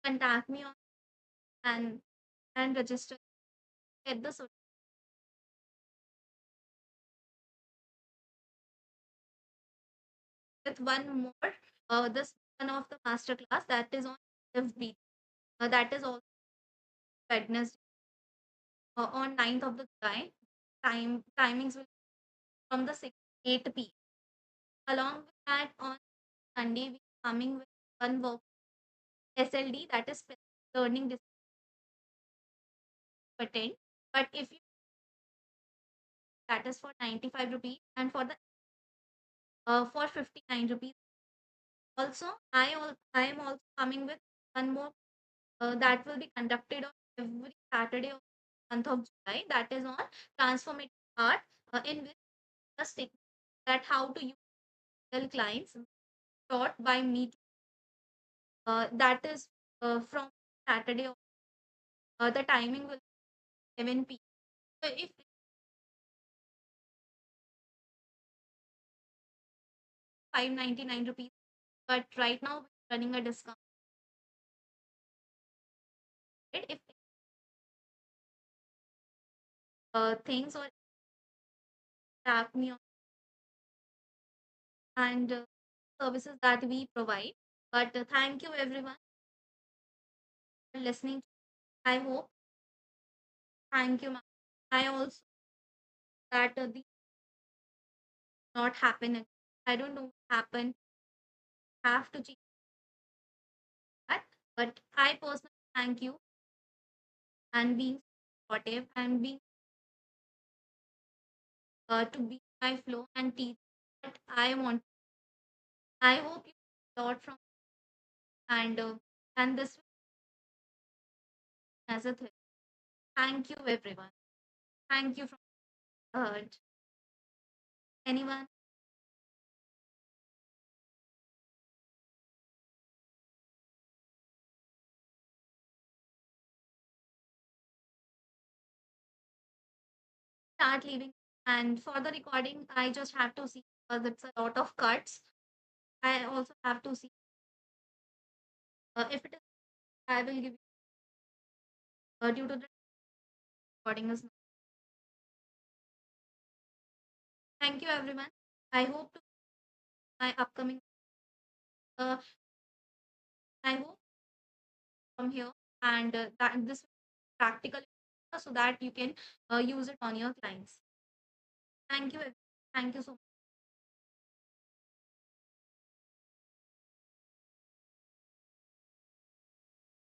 Contact me on and register get the certificate with one more this one of the master class that is on FB that is also Wednesday on 9th of the July. Timings will be from the 6 8 p.m. Along with that on Sunday we are coming with one work SLD that is special learning attend. But if you that is for 95 rupees and for the for 59 rupees. Also, I am also coming with one more that will be conducted on every Saturday of the month of July. That is on transformative art, in which the stick that how to use real clients taught by me. That is from Saturday. The timing will be 7 p.m. So if 599 rupees, but right now we're running a discount. If things or tap me on and services that we provide. But thank you everyone for listening. I hope. Thank you, ma'am. I also that the not happen again. I don't know what happened. Have to change that. But I personally thank you and being supportive and being to be my flow and teach what I want. I hope you learned from and this as a thing. Thank you everyone. Thank you from the heart. Anyone? start leaving. And for the recording, I just have to see because it's a lot of cuts. I also have to see if it is. I will give you due to the recording is. Thank you, everyone. I hope to my upcoming. Uh, I hope from here and that this practical so that you can use it on your clients. Thank you. Thank you so much.